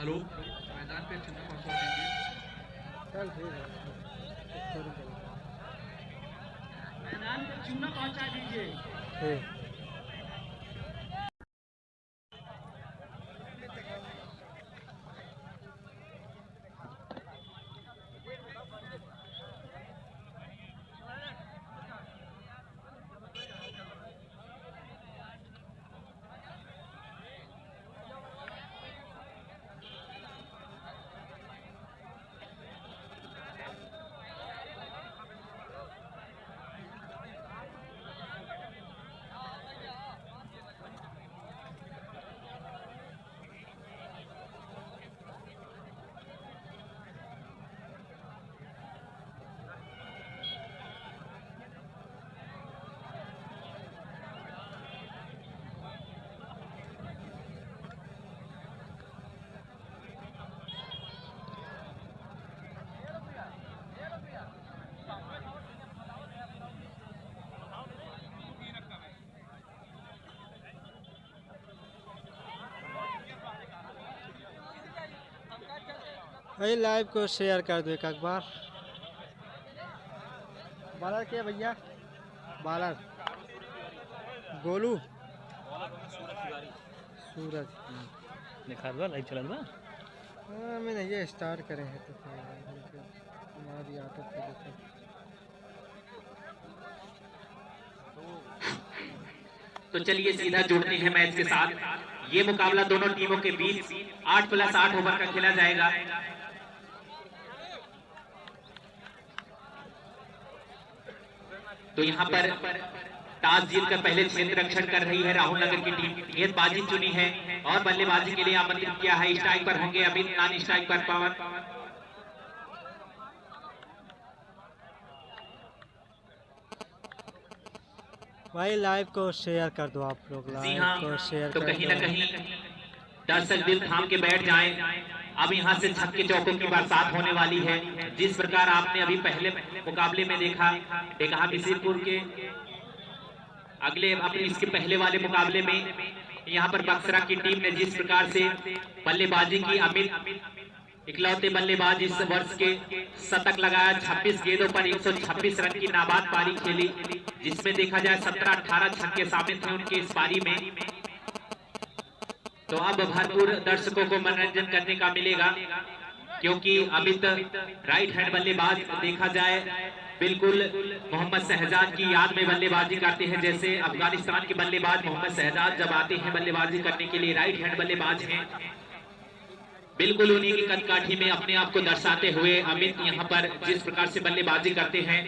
Hello, मैदान पे चुना पहुंचा दीजिए। चल ठीक है, मैदान पे चूना पहुंचा दीजिए। ठीक। भाई लाइव को शेयर कर दो एक बार। बालर क्या भैया? बालर गोलू सूरज दिखा दो लाइव चला दो। हाँ मैंने ये स्टार्ट करे हैं तो हमारी आदत है। तो चलिए सीधा जुड़ते हैं मैच के साथ। ये मुकाबला दोनों टीमों के बीच 8+8 ओवर का खेला जाएगा। तो यहाँ पर टॉस जीतकर पहले क्षेत्र रक्षण कर रही है राहुल नगर की टीम। गेंदबाजी चुनी है और बल्लेबाजी के लिए आमंत्रित किया है। स्ट्राइक पर होंगे अमित, नॉन स्ट्राइक पर पवन। भाई लाइव को शेयर कर दो आप लोग। जी लाइव हाँ, को शेयर तो कर कहीं दो। ना कहीं दर्शक दिल थाम के बैठ जाएं। अब यहाँ से छक्के चौकों की बरसात होने वाली है। जिस प्रकार आपने अभी पहले मुकाबले में देखा डेकहा बिसिरपुर के अगले अपने इसके पहले वाले मुकाबले में यहाँ पर बक्सरा की टीम ने जिस प्रकार से बल्लेबाजी की, अमित इकलौते बल्लेबाज इस वर्ष के शतक लगाया। 26 गेंदों पर 126 रन की नाबाद पारी खेली, जिसमें देखा जाए 17-18 छक्के शामिल थे उनके इस पारी में। तो अब भरपूर दर्शकों को मनोरंजन करने का मिलेगा, क्योंकि अमित राइट हैंड बल्लेबाज देखा जाए बिल्कुल मोहम्मद शहजाद की याद में बल्लेबाजी करते हैं। जैसे अफगानिस्तान के बल्लेबाज मोहम्मद शहजाद जब आते हैं बल्लेबाजी करने के लिए, राइट हैंड बल्लेबाज हैं, बिल्कुल उन्हीं की कदकाठी में अपने आप को दर्शाते हुए अमित यहाँ पर जिस प्रकार से बल्लेबाजी करते हैं।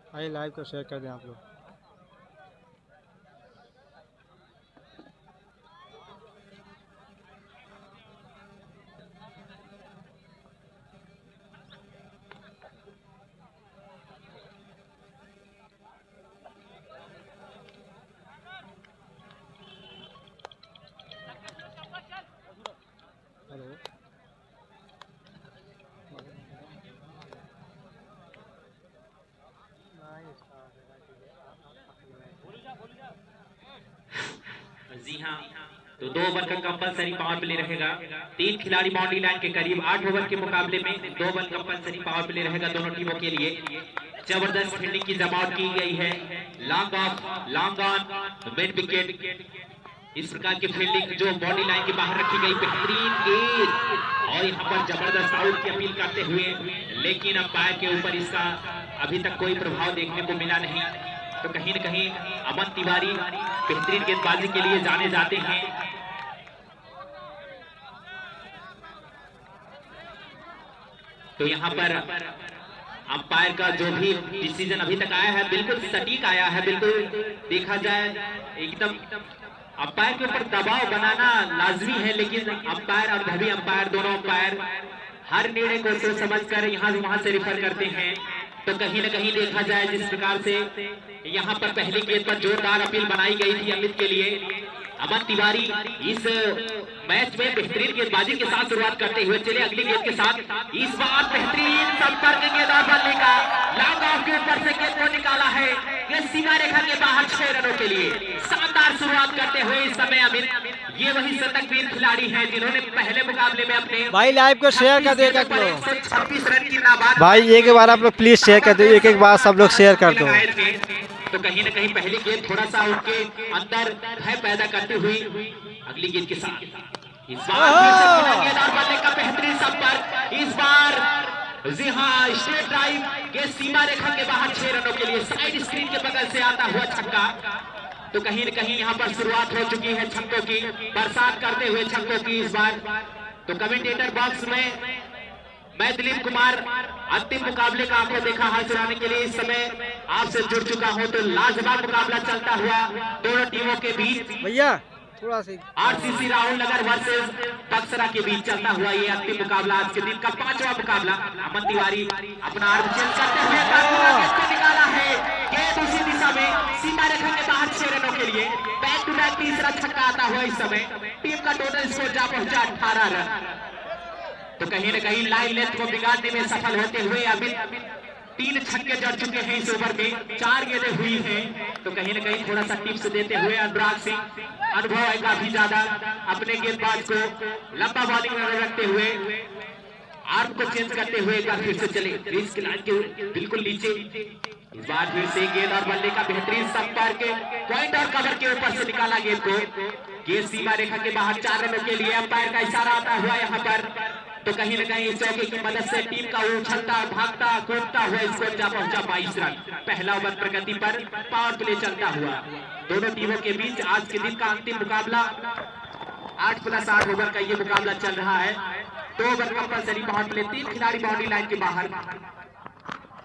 भाई लाइव को शेयर कर दें आप लोग। हेलो जी हाँ, तो 2 ओवर का कंपलसरी पावर प्ले रहेगा। 3 खिलाड़ी बाउंड्री लाइन के करीब। 8 ओवर के मुकाबले में 2 ओवर कंपलसरी पावर प्ले रहेगा दोनों टीमों के लिए। जबरदस्त फील्डिंग की जमावट की गई है। Long off, long on, mid wicket, इस प्रकार की फील्डिंग जो बाउंड्री लाइन के बाहर रखी गई। बेहतरीन गेंद और यहाँ पर जबरदस्त आउट की अपील करते हुए, लेकिन अंपायर के ऊपर इसका अभी तक कोई प्रभाव देखने को मिला नहीं। तो कहीं न कहीं अमन तिवारी बेहतरीन गेंदबाजी के लिए जाने जाते हैं। तो यहाँ पर अंपायर का जो भी डिसीजन अभी तक आया है बिल्कुल सटीक आया है। बिल्कुल देखा जाए एकदम अंपायर के ऊपर दबाव बनाना लाजमी है, लेकिन अंपायर और अनुभवी अंपायर दोनों अंपायर हर निर्णय को सोच समझ कर यहाँ वहां से रिफर करते हैं। तो कहीं न कहीं देखा जाए जिस प्रकार से यहाँ पर पहली गेंद पर जोरदार अपील बनाई गई थी अमित के लिए, अमन तिवारी इस मैच में बेहतरीन गेंदबाजी के साथ शुरुआत करते हुए चले अगली गेंद के साथ। इस बार बेहतरीन संपर्क गेंदबाज बल्ले का लॉन्ग ऑफ के ऊपर से गेंद को निकाला है। ये सीमा रेखा के बाहर 6 रनों के लिए शानदार शुरुआत करते हुए इस समय अमित ये वही शतकवीर खिलाड़ी हैं जिन्होंने पहले मुकाबले में अपने भाई लाइव को शेयर कर देगा 126 रन की नाबाद भाई। एक बार आप लोग प्लीज शेयर कर दो, एक बार सब लोग शेयर कर दो। तो कहीं न कहीं पहली गेंद थोड़ा सा उनके अंदर भय पैदा करती हुई अगली गेंद के साथ इस बार गेंद और बल्ले का बेहतरीन संपर्क। इस बार जी हाँ स्ट्रेट ड्राइव के सीमा रेखा के बाहर 6 रनों के लिए साइड स्क्रीन के बगल से आता हुआ छक्का। तो कहीं न कहीं यहाँ पर शुरुआत हो चुकी है छक्कों की, बरसात करते हुए छक्कों की इस बार। तो कमेंटेटर बॉक्स में मैं दिलीप कुमार अंतिम मुकाबले का आपको देखा हाल चलाने के लिए इस समय आपसे जुड़ चुका हूं। तो लाजवाब मुकाबला चलता हुआ दोनों टीमों के बीच भैया थोड़ा सा आरसीसी राहुल नगर वर्सेस बक्सरा के बीच चलता हुआ ये अंतिम मुकाबला आज के दिन का 5वां मुकाबला। अमन तिवारी अपना आर्म चेंज करते हुए निकाला है गेंद उसी दिशा में सीमा रेखा के बाहर 6 रनों के लिए बैक टू बैक तीसरा छक्का आता हुआ इस समय टीम का टोटल स्कोर जा पहुंचा 18 रन। तो कहीं न कहीं लाइन लेंथ को बिगाड़ने में सफल होते हुए अभी 3 छक्के जड़ चुके हैं इस ओवर में, 4 गेंदें हुई हैं। तो कहीं न कहीं थोड़ा सा टिप्स देते हुए अनुराग सिंह अनुभव है काफी ज्यादा, अपने गेंदबाज को लंबा बॉलिंग में रखते हुए आर्म को चेंज करते हुए एक बार फिर से चले क्रीज के लाइन के बिल्कुल नीचे। इस बार फिर से गेंद और बल्ले का बेहतरीन संपर्क पॉइंट और कवर के ऊपर से निकाला गेंद को। गेंद सीमा रेखा के बाहर 4 रनों के लिए अंपायर का इशारा आता हुआ यहाँ पर। तो कहीं न कहीं इस चौके की मदद से टीम का उछलता भागता कूदता हुआ स्कोर जा पहुंचा 22 रन। पहला ओवर प्रगति पर पावर प्ले चलता हुआ दोनों टीमों के बीच आज के दिन का अंतिम मुकाबला 8+8 ओवर का ये मुकाबला चल रहा है। 2 ओवर कंपलसरी पावर प्ले, 3 खिलाड़ी बाउंड्री लाइन के बाहर।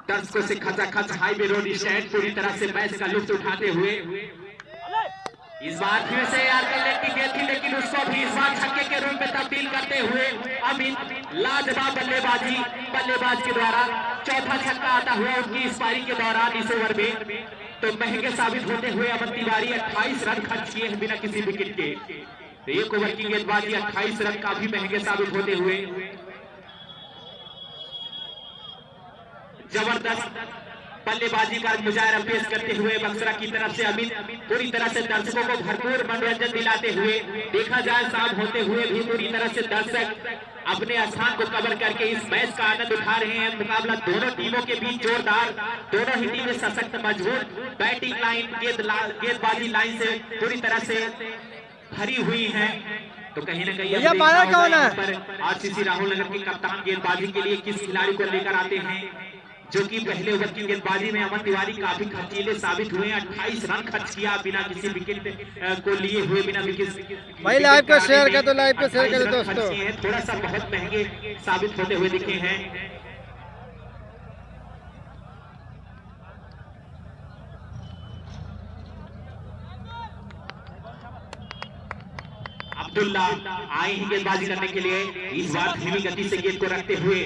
दर्शकों से खचाखच हाईवे रोड स्टैंड पूरी तरह से मैच का लुत्फ उठाते हुए इस बार फिर से आर्कलेट की गेंद थी, लेकिन उसको भी इस बार छक्के के रूप में तब्दील करते हुए अमित लाजवाब बल्लेबाज के द्वारा चौथा छक्का आता हुआ उनकी इस पारी के दौरान इस ओवर में। तो महंगे साबित होते हुए अमन तिवारी 28 रन खर्च किए हैं बिना किसी विकेट के। तो 1 ओवर की गेंदबाजी 28 रन काफी महंगे साबित होते हुए जबरदस्त बल्लेबाजी का मुजाहरा पेश करते हुए बक्सरा की तरफ से अमित पूरी तरह से दर्शकों को भरपूर मनोरंजन दिलाते हुए देखा जाए शाम होते हुए भी पूरी तरह से दर्शक अपने स्थान को कवर करके इस मैच का आनंद उठा रहे हैं। मुकाबला दोनों टीमों के बीच जोरदार, दोनों ही टीमें सशक्त मजबूत बैटिंग लाइन गेंदबाजी लाइन से पूरी तरह से भरी हुई है। तो कहीं न कहीं आरसीसी राहुल नगर के कप्तान गेंदबाजी के लिए किस खिलाड़ी को लेकर आते हैं, जो कि पहले ओवर की गेंदबाजी में अमन तिवारी काफी खर्चीले साबित हुए। 28 रन खर्च किया बिना किसी विकेट को लिए हुए, बिना विकेट। भाई लाइव को शेयर कर दो, लाइव को शेयर कर दो दोस्तों। थोड़ा सा बहुत महंगे साबित होते हुए दिखे हैं। अब्दुल्ला आए ही गेंदबाजी करने के लिए, इस बार धीमी गति से गेंद को रखते हुए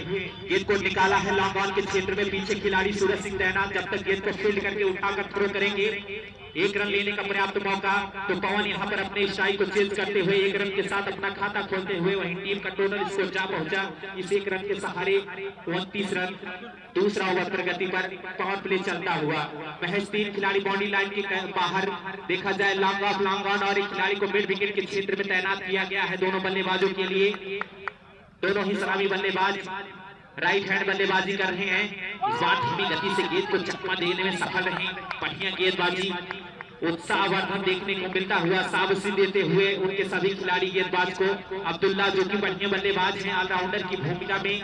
गेंद को निकाला है लॉन्ग ऑन के क्षेत्र में। पीछे खिलाड़ी सूरज सिंह तैनात, जब तक गेंद को फील्ड करके उठाकर थ्रो करेंगे 1 रन लेने का पर्याप्त मौका। तो पवन यहाँ पर अपने स्टाइल को चेंज करते हुए 1 रन के साथ अपना खाता खोलते हुए वहीं टीम का टोटल स्कोर जा पहुंचा इस 1 रन के सहारे 29 रन। दूसरा ओवर प्रगति पर पावर प्ले चलता हुआ महज 3 खिलाड़ी बाउंड्री लाइन के बाहर। देखा जाए लॉन्ग ऑफ लॉन्ग ऑन और एक खिलाड़ी को मिड विकेट के क्षेत्र में तैनात किया गया है दोनों बल्लेबाजों के लिए। दोनों ही सलामी बल्लेबाज राइट हैंड बल्लेबाजी कर रहे हैं। इस बार धीमी गति से गेंद को चकमा देने में सफल रहे, बढ़िया गेंदबाजी। उत्साहवर्धन देखने को मिलता हुआ, शाबाशी देते हुए उनके सभी खिलाड़ी गेंदबाज को। अब्दुल्ला जो कि बढ़िया बल्लेबाज हैं, ऑलराउंडर की भूमिका में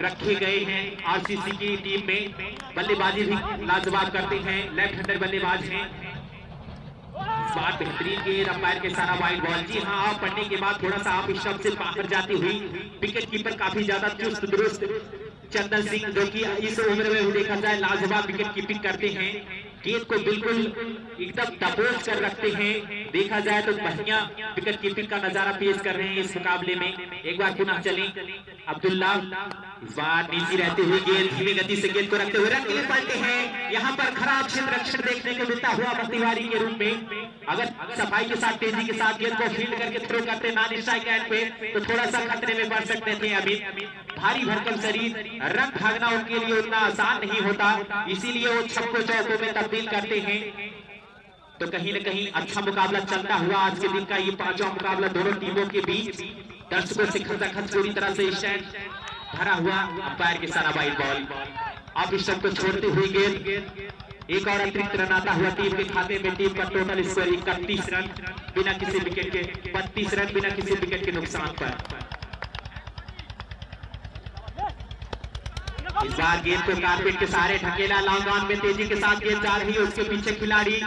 रखे गए हैं आरसीसी की टीम में, बल्लेबाजी भी लाजवाब करते हैं, लेफ्ट हैंडर बल्लेबाज हैं। इस बार बेहतरीन गेंद, अंपायर के सारा वाइड बॉल। जी हाँ, आप पढ़ने के बाद थोड़ा सा आप स्टंप से बाहर जाती हुई, विकेट कीपर काफी ज्यादा चुस्त दुरुस्त चंदन सिंह जो कि इस उम्र में देखा जाए लाजवाब विकेट कीपिंग करते हैं, गेंद को बिल्कुल एकदम दबोच कर रखते हैं। देखा जाए तो बढ़िया विकेट कीपिंग का नजारा पेश कर रहे हैं इस मुकाबले में। एक बार पुनः चलें, अब्दुल्ला इस बार नीचे रहते हुए गेंद धीमी गति से गेंद को रखते हुए रन के लिए पलटे हैं। यहाँ पर खराब क्षेत्र रक्षण देखने को मिलता हुआ प्रतिवारी के रूप में। अगर सफाई के साथ तेजी के साथ गेंद को फील्ड करके थ्रो करते नॉन स्ट्राइक एंड पे तो थोड़ा सा खतरे में पड़ सकते थे। अभी भारी भरकम शरीर, रन भागना उनके लिए उतना आसान नहीं होता, इसीलिए वो छक्कों चौकों में तब्दील करते हैं। तो कहीं न कहीं अच्छा मुकाबला चलता हुआ आज के दिन का ये पांचवा मुकाबला दोनों टीमों के बीच, दर्शकों से खचाखच पूरी तरह से स्टैंड भरा हुआ। अंपायर के सारा वाइड बॉल। अब इस को छोड़ते हुए गेंद, एक और अतिरिक्त रन आता हुआ टीम के खाते में। टीम का टोटल स्कोर 31 रन बिना किसी विकेट के, 32 रन बिना किसी विकेट के नुकसान पर। इस बार गेंद को कारपेट के सहारे ढकेला, लॉन्ग ऑन में तेजी के साथ गेंद जा रही है, उसके पीछे खिलाड़ी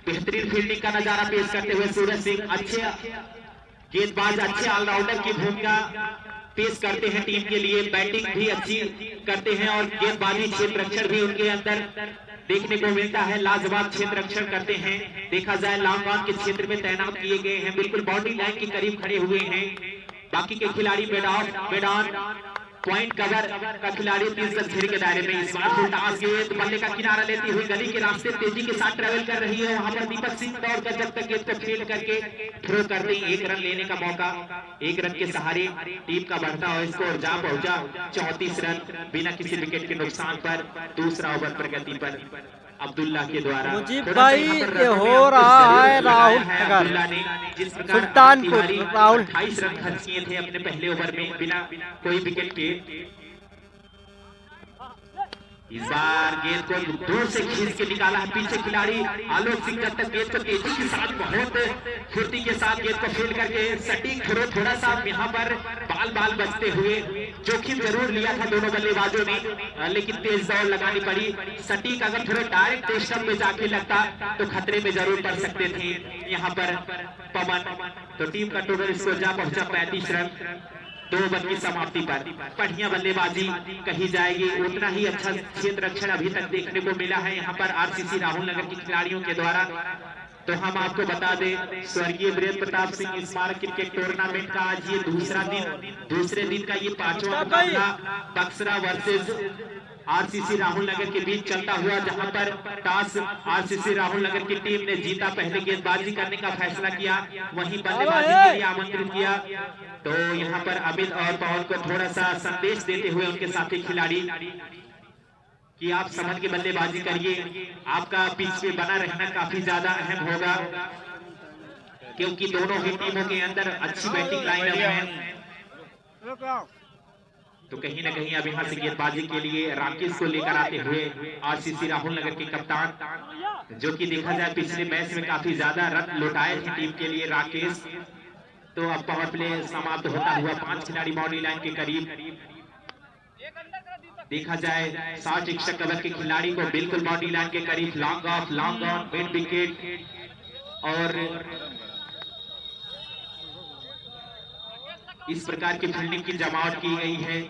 बेहतरीन फील्डिंग का नजारा पेश करते हुए सूरज सिंह अच्छे गेंदबाज, अच्छे ऑलराउंडर की भूमिका पेश करते हैं टीम के लिए, बैटिंग भी अच्छी करते हैं और गेंदबाजी क्षेत्र रक्षण भी उनके अंदर देखने को मिलता है, लाजवाब क्षेत्र रक्षण करते हैं। देखा जाए लॉन्ग ऑन के क्षेत्र में तैनात किए गए हैं, बिल्कुल बाउंड्री लाइन के करीब खड़े हुए हैं। बाकी के खिलाड़ी मैदान पॉइंट कवर का खिलाड़ी 30 गज घेरे के दायरे में। इस बार फुलटास गेंद बल्ले का किनारा लेती हुई गली के रास्ते तेजी के साथ ट्रेवल कर रही है। वहां पर दीपक सिंह दौड़कर जब तक गेंद को फील्ड करके थ्रो कर दें, एक रन लेने का मौका, एक रन के सहारे टीम का बढ़ता हुआ स्कोर जा पहुंचा 34 रन बिना किसी विकेट के नुकसान पर। दूसरा ओवर प्रगति पर अब्दुल्ला के द्वारा। मुजीब भाई ये हो रहा है राहुल अब्दुल्ला ने जिस प्रकार सुल्तानपुर राहुल 28 रन खर्च किए थे अपने पहले ओवर में बिना कोई विकेट के। इस बार गेंद को दूर से खींच के निकाला है पीछे खिलाड़ी आलोक सिंह, जब तक गेंद को तेजी के साथ बहुत फुर्ती के साथ गेंद को फील्ड करके सटीक थ्रो, थोड़ा सा यहाँ पर बाल बचते हुए जोखिम जरूर लिया था दोनों बल्लेबाजों ने, लेकिन तेज दौड़ लगानी पड़ी। सटीक अगर थ्रो डायरेक्ट स्टंप में जाके लगता तो खतरे में जरूर पड़ सकते थे यहाँ पर पवन। तो टीम का टोटल स्कोर जा पहुंचा 35 रन 2 ओवर की समाप्ति पर। बढ़िया बल्लेबाजी कही जाएगी, उतना ही अच्छा क्षेत्र रक्षण अभी तक देखने को मिला है यहाँ पर आरसीसी राहुल नगर के खिलाड़ियों के द्वारा। तो हम आपको बता दें, स्वर्गीय वीरेंद्र प्रताप सिंह स्मारक क्रिकेट टूर्नामेंट का आज ये दूसरे दिन का ये पांचवा मुकाबला बक्सरा वर्सेस आरसीसी राहुल नगर के बीच चलता हुआ, जहां पर टॉस आरसीसी राहुल नगर की टीम ने जीता, पहले गेंदबाजी करने का फैसला किया, वहीं बल्लेबाजी के लिए आमंत्रित किया। तो यहां पर अमित और पवन को थोड़ा सा संदेश देते हुए उनके साथी खिलाड़ी कि आप समझ के बल्लेबाजी करिए, आपका पिच पे बना रहना काफी ज्यादा अहम होगा, क्योंकि दोनों ही टीमों के अंदर अच्छी बैटिंग लाइनअप है। तो कहीं ना कहीं अब यहाँ से गेंदबाजी के लिए राकेश को लेकर आते हुए आरसीसी राहुल नगर के कप्तान, जो कि देखा जाए पिछले मैच में काफी ज्यादा रन लौटाए थे टीम के लिए राकेश। तो अब पावर प्ले समाप्त होता हुआ 5 खिलाड़ी बाउंड्री लाइन के करीब। देखा जाए 60 61 ओवर के खिलाड़ी को बिल्कुल बाउंड्री लाइन के करीब, long off, long on, mid wicket और इस प्रकार की फील्डिंग की जमावट की गई है।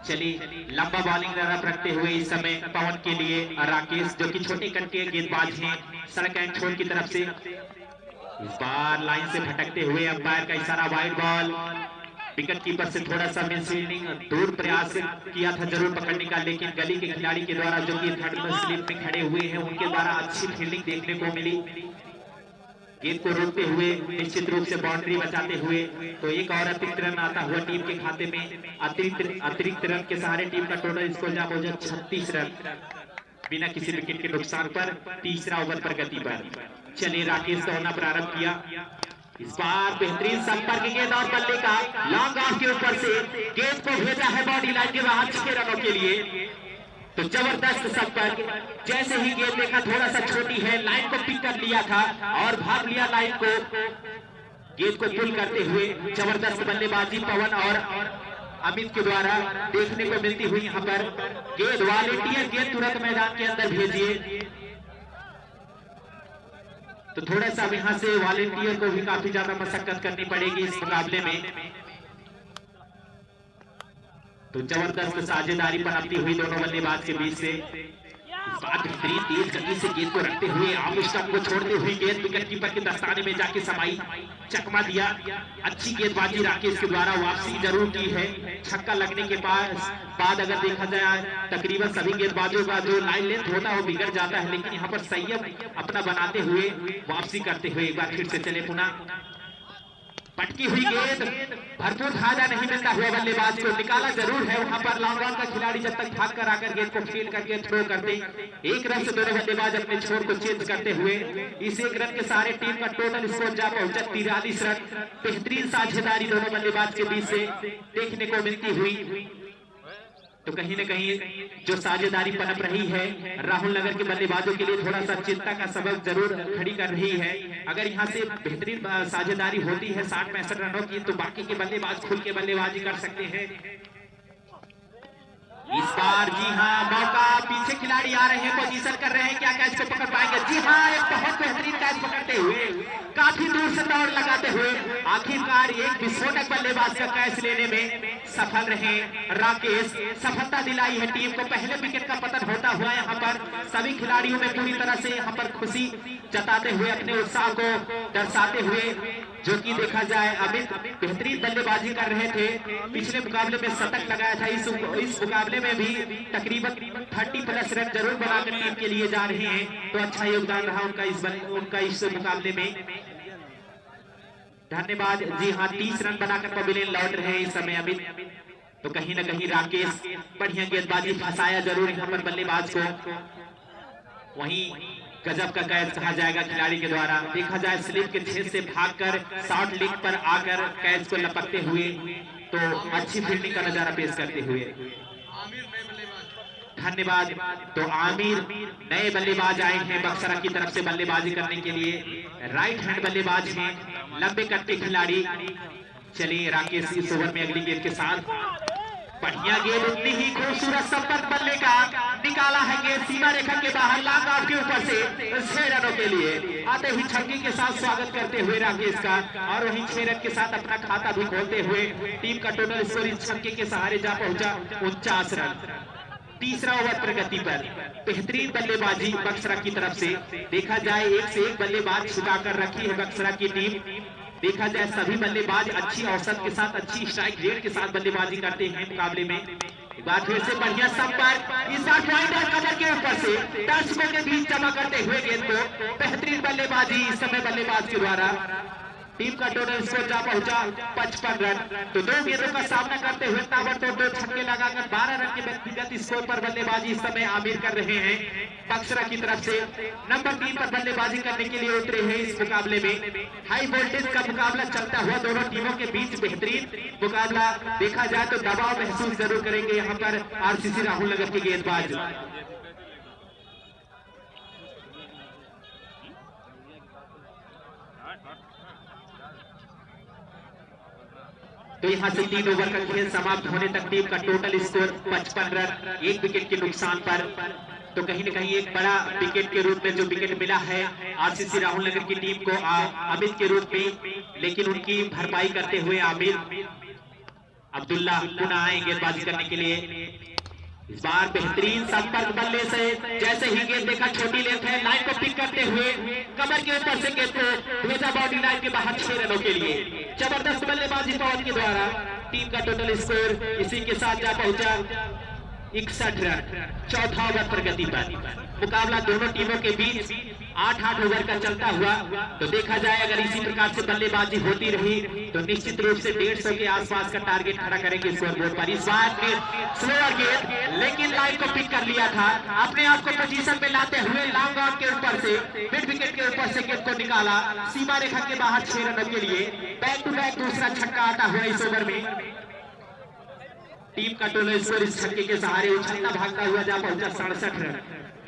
चलिए लंबा बॉलिंग रन रखते हुए इस समय पवन के लिए राकेश, जो कि छोटे कट के गेंदबाज हैं, सड़क एंड छोर की तरफ से। इस बार लाइन से भटकते हुए अंपायर का इशारा, वाइड बॉल। विकेट कीपर से थोड़ा सा मिस फील्डिंग, दूर प्रयास किया था जरूर पकड़ने का, लेकिन गली के खिलाड़ी के द्वारा जो कि थर्ड में स्लिप में खड़े हुए हैं उनके द्वारा अच्छी फील्डिंग देखने को मिली। गेंद को रोकते हुए निश्चित रूप से बाउंड्री बचाते हुए। तो एक और अतिरिक्त रन आता हुआ टीम के खाते में। अतिरिक्त रन के सहारे टीम का टोटल स्कोर जा पहुंचा 36 रन बिना किसी विकेट के नुकसान पर। तीसरा ओवर प्रगति पर। चलिए राकेश दौड़ना प्रारंभ किया। इस बार बेहतरीन संपर्क गेंद और बल्ले का लॉन्ग ऑफ के ऊपर से गेंद को भेजा है बॉडी लाइन के बाहर 6 रनों के लिए। तो जबरदस्त संपर्क, जैसे ही गेंद देखा थोड़ा सा छोटी है, लाइन को पिक कर लिया था और भाग लिया लाइन को, गेंद को पुल करते हुए जबरदस्त बल्लेबाजी पवन और अमित के द्वारा देखने को मिलती हुई यहाँ पर गेंद वॉलंटियर गेंद तुरंत मैदान के अंदर भेजिए। तो थोड़ा सा यहाँ से वॉलंटियर को भी काफी ज्यादा मशक्कत करनी पड़ेगी इस मुकाबले में। तो जबरदस्त साझेदारी पनपती हुई दोनों बल्लेबाज के बीच से, इस बार बेहतरीन तेज गति से गेंद को रखते हुए आमिर स्टंप को छोड़ते हुए गेंद विकेट कीपर के दस्ताने में जाके समाई, चकमा दिया। अच्छी गेंदबाजी राकेश के द्वारा वापसी जरूर की है। छक्का लगने के बाद अगर देखा जाए तकरीबन सभी गेंदबाजों का जो लाइन लेंथ होता है वो बिगड़ जाता है, लेकिन यहाँ पर संयम अपना बनाते हुए वापसी करते हुए एक बार फिर से चले पुनः। पटकी हुई गेंद, भरपूर फायदा नहीं मिलता हुआ बल्लेबाज को, निकाला जरूर है वहां पर। लॉन्ग रन का खिलाड़ी जब तक भाग कर आकर गेंद को फील करके थ्रो कर दे, एक रन से दोनों बल्लेबाज अपने छोर को चेंज करते हुए इस एक रन के सारे टीम का टोटल स्कोर जा पहुंचा 43 रन। बेहतरीन साझेदारी दोनों बल्लेबाज के बीच से देखने को मिलती हुई। तो कहीं न कहीं जो साझेदारी पनप रही है राहुल नगर के बल्लेबाजों के लिए थोड़ा सा चिंता का सबब जरूर खड़ी कर रही है। अगर यहाँ से बेहतरीन साझेदारी होती है 60-65 रनों की, तो बाकी के बल्लेबाज खुल के बल्लेबाजी कर सकते हैं। इस बार जी हाँ मौका, पीछे खिलाड़ी आ रहे हैं, पोजीशन कर रहे हैं, क्या कैच को पकड़ पाएंगे? जी हाँ, एक बहुत बेहतरीन कैच पकड़ते हुए काफी दूर से दौड़ लगाते हुए आखिरकार एक विस्फोटक बल्लेबाज का कैच लेने में सफल रहे राकेश। सफलता दिलाई है टीम को। पहले विकेट का पतन होता हुआ यहाँ पर सभी खिलाड़ियों में पूरी तरह से यहाँ पर खुशी जताते हुए अपने उत्साह को दर्शाते हुए, जो कि देखा जाए अमित बेहतरीन बल्लेबाजी कर रहे थे, पिछले मुकाबले में शतक लगाया था। इस मुकाबले में भी तकरीबन 30+ रन जरूर बनाकर टीम के लिए जा रहे हैं। तो अच्छा योगदान रहा उनका इस मुकाबले में। धन्यवाद। जी हाँ, 30 रन बनाकर पवेलियन लौट रहे हैं इस समय अमित। तो कहीं न कहीं राकेश बढ़िया गेंदबाजी, फंसाया जरूर यहाँ पर बल्लेबाज को। वहीं गजब का कैच कहा जाएगा खिलाड़ी के द्वारा। देखा जाए स्लिप के छेद से भागकर शॉर्ट लेग पर आकर कैच को लपकते हुए, तो अच्छी फील्डिंग का नजारा पेश करते हुए। धन्यवाद। तो आमिर नए बल्लेबाज आए हैं बक्सरा की तरफ से बल्लेबाजी करने के लिए। राइट हैंड बल्लेबाज हैं, लंबे कट के खिलाड़ी। चलिए राकेश इस ओवर में अगली गेंद के साथ। बढ़िया गेंद, उतनी ही खूबसूरत संपर्क बल्ले का, निकाला है गेंद सीमा रेखा के बाहर, लॉन्ग ऑफ के ऊपर से 6 रनों के लिए आते ही छक्के के साथ स्वागत करते हुए राकेश का, और वहीं 6 रन के साथ अपना खाता भी खोलते हुए टीम का टोटल स्कोर इस छक्के के सहारे जा पहुंचा 49 रन। तीसरा ओवर प्रगति पर। बेहतरीन बल्लेबाजी बक्सरा की तरफ से। देखा जाए एक से एक बल्लेबाज छुटा कर रखी है बक्सरा की टीम। देखा जाए सभी बल्लेबाज अच्छी औसत के साथ, अच्छी स्ट्राइक रेट के साथ बल्लेबाजी करते हैं मुकाबले में। एक बार फिर से बढ़िया संपर्क, इस बार पॉइंट और कवर के ऊपर से दर्शकों के बीच जमा करते हुए गेंद को। बेहतरीन बल्लेबाजी इस समय बल्लेबाज के द्वारा। टीम का टोटल स्कोर जा पहुंचा 55 रन। तो 2 गेंदों का सामना करते हुए ताबड़तोड़ 2 छक्के लगाकर 12 रन के व्यक्तिगत स्कोर पर बल्लेबाजी इस समय आमिर कर रहे हैं बक्सरा की तरफ से। नंबर 3 पर बल्लेबाजी करने के लिए उतरे हैं इस मुकाबले में। हाई वोल्टेज का मुकाबला चलता हुआ दोनों टीमों के बीच बेहतरीन मुकाबला। देखा जाए तो दबाव महसूस जरूर करेंगे यहाँ पर आरसीसी राहुल नगर के गेंदबाज। तो यहाँ से 3 ओवर का खेल समाप्त होने तक टीम का टोटल स्कोर 55 रन, 1 विकेट के नुकसान पर। तो कहीं न कहीं एक बड़ा विकेट के रूप में जो विकेट मिला है आरसीसी राहुल नगर की टीम को अमित के रूप में, लेकिन उनकी भरपाई करते हुए आमिर अब्दुल्ला पुनः आए गेंदबाजी करने के लिए। इस बार बेहतरीन संपर्क बल्ले से, जैसे ही गेंद देखा छोटी लेंथ है, लाइन को पिक करते हुए कमर के ऊपर से गेंद को भेजा बाउंड्री लाइन के बाहर 6 रनों के लिए। जबरदस्त बल्लेबाजी पवन के द्वारा। टीम का टोटल स्कोर इसी के साथ जा पहुंचा 61 रन। चौथा ओवर प्रगति पर। मुकाबला दोनों टीमों के बीच 8-8 ओवर का चलता हुआ। तो देखा जाए अगर इसी प्रकार से बल्लेबाजी होती रही तो निश्चित रूप से 150 के आसपास का टारगेट खड़ा करेंगे स्कोर बोर्ड पर। इस बार स्लोअर गेंद, लेकिन लाइन को पिक कर लिया था, अपने आप को पोजीशन में लाते हुए लॉन्ग ऑन के ऊपर से मिड विकेट के ऊपर से गेंद को निकाला सीमा रेखा के बाहर 6 रनों के लिए। बैक टू बैक दूसरा छक्का आता हुआ इस ओवर में। टीम का टोटल स्कोर इस छक्के के सहारे उछलता भागता हुआ जा पहुंचा 67 रन।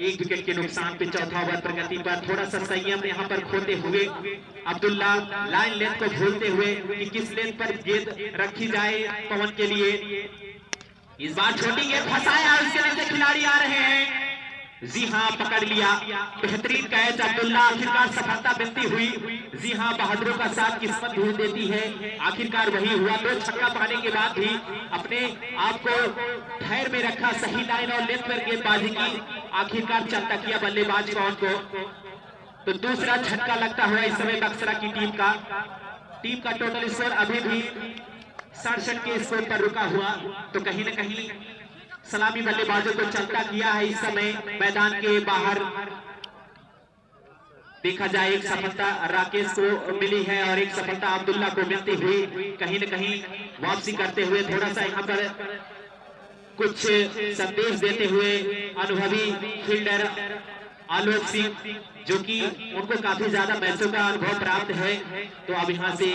1 विकेट के नुकसान पे चौथा ओवर प्रगति पर। थोड़ा सा संयम यहाँ पर खोते हुए अब्दुल्ला लाइन लेंथ को भूलते हुए कि किस लेंथ पर गेंद रखी जाए पवन के लिए। इस बार छोटी गेंद फंसाया, उसके नीचे खिलाड़ी आ रहे हैं। जी हाँ, पकड़ लिया, बेहतरीन कैच अब्दुल्ला। आखिरकार सफलता मिलती हुई। जी हाँ, बहादुरों का साथ किस्मत ढूंढ देती है। आखिरकार वही हुआ। 2 छक्का पाने के बाद भी अपने आप को धैर्य में रखा, सही लाइन और लेंथ पर गेंदबाजी की। आखिरकार चलता किया बल्लेबाज पवन को। तो दूसरा झटका लगता हुआ इस समय बक्सरा की टीम का टोटल स्कोर अभी भी 67 के स्कोर पर रुका हुआ। तो कहीं न कहीं सलामी बल्लेबाजों को चलता किया है इस समय मैदान के बाहर। देखा जाए एक सफलता राकेश को मिली है और एक सफलता अब्दुल्ला को मिलती हुई। कहीं न कहीं वापसी करते हुए थोड़ा सा यहाँ पर कुछ संदेश देते हुए अनुभवी फील्डर आलोक सिंह, जो कि उनको काफी ज्यादा मैचों का अनुभव प्राप्त है। तो अब यहाँ से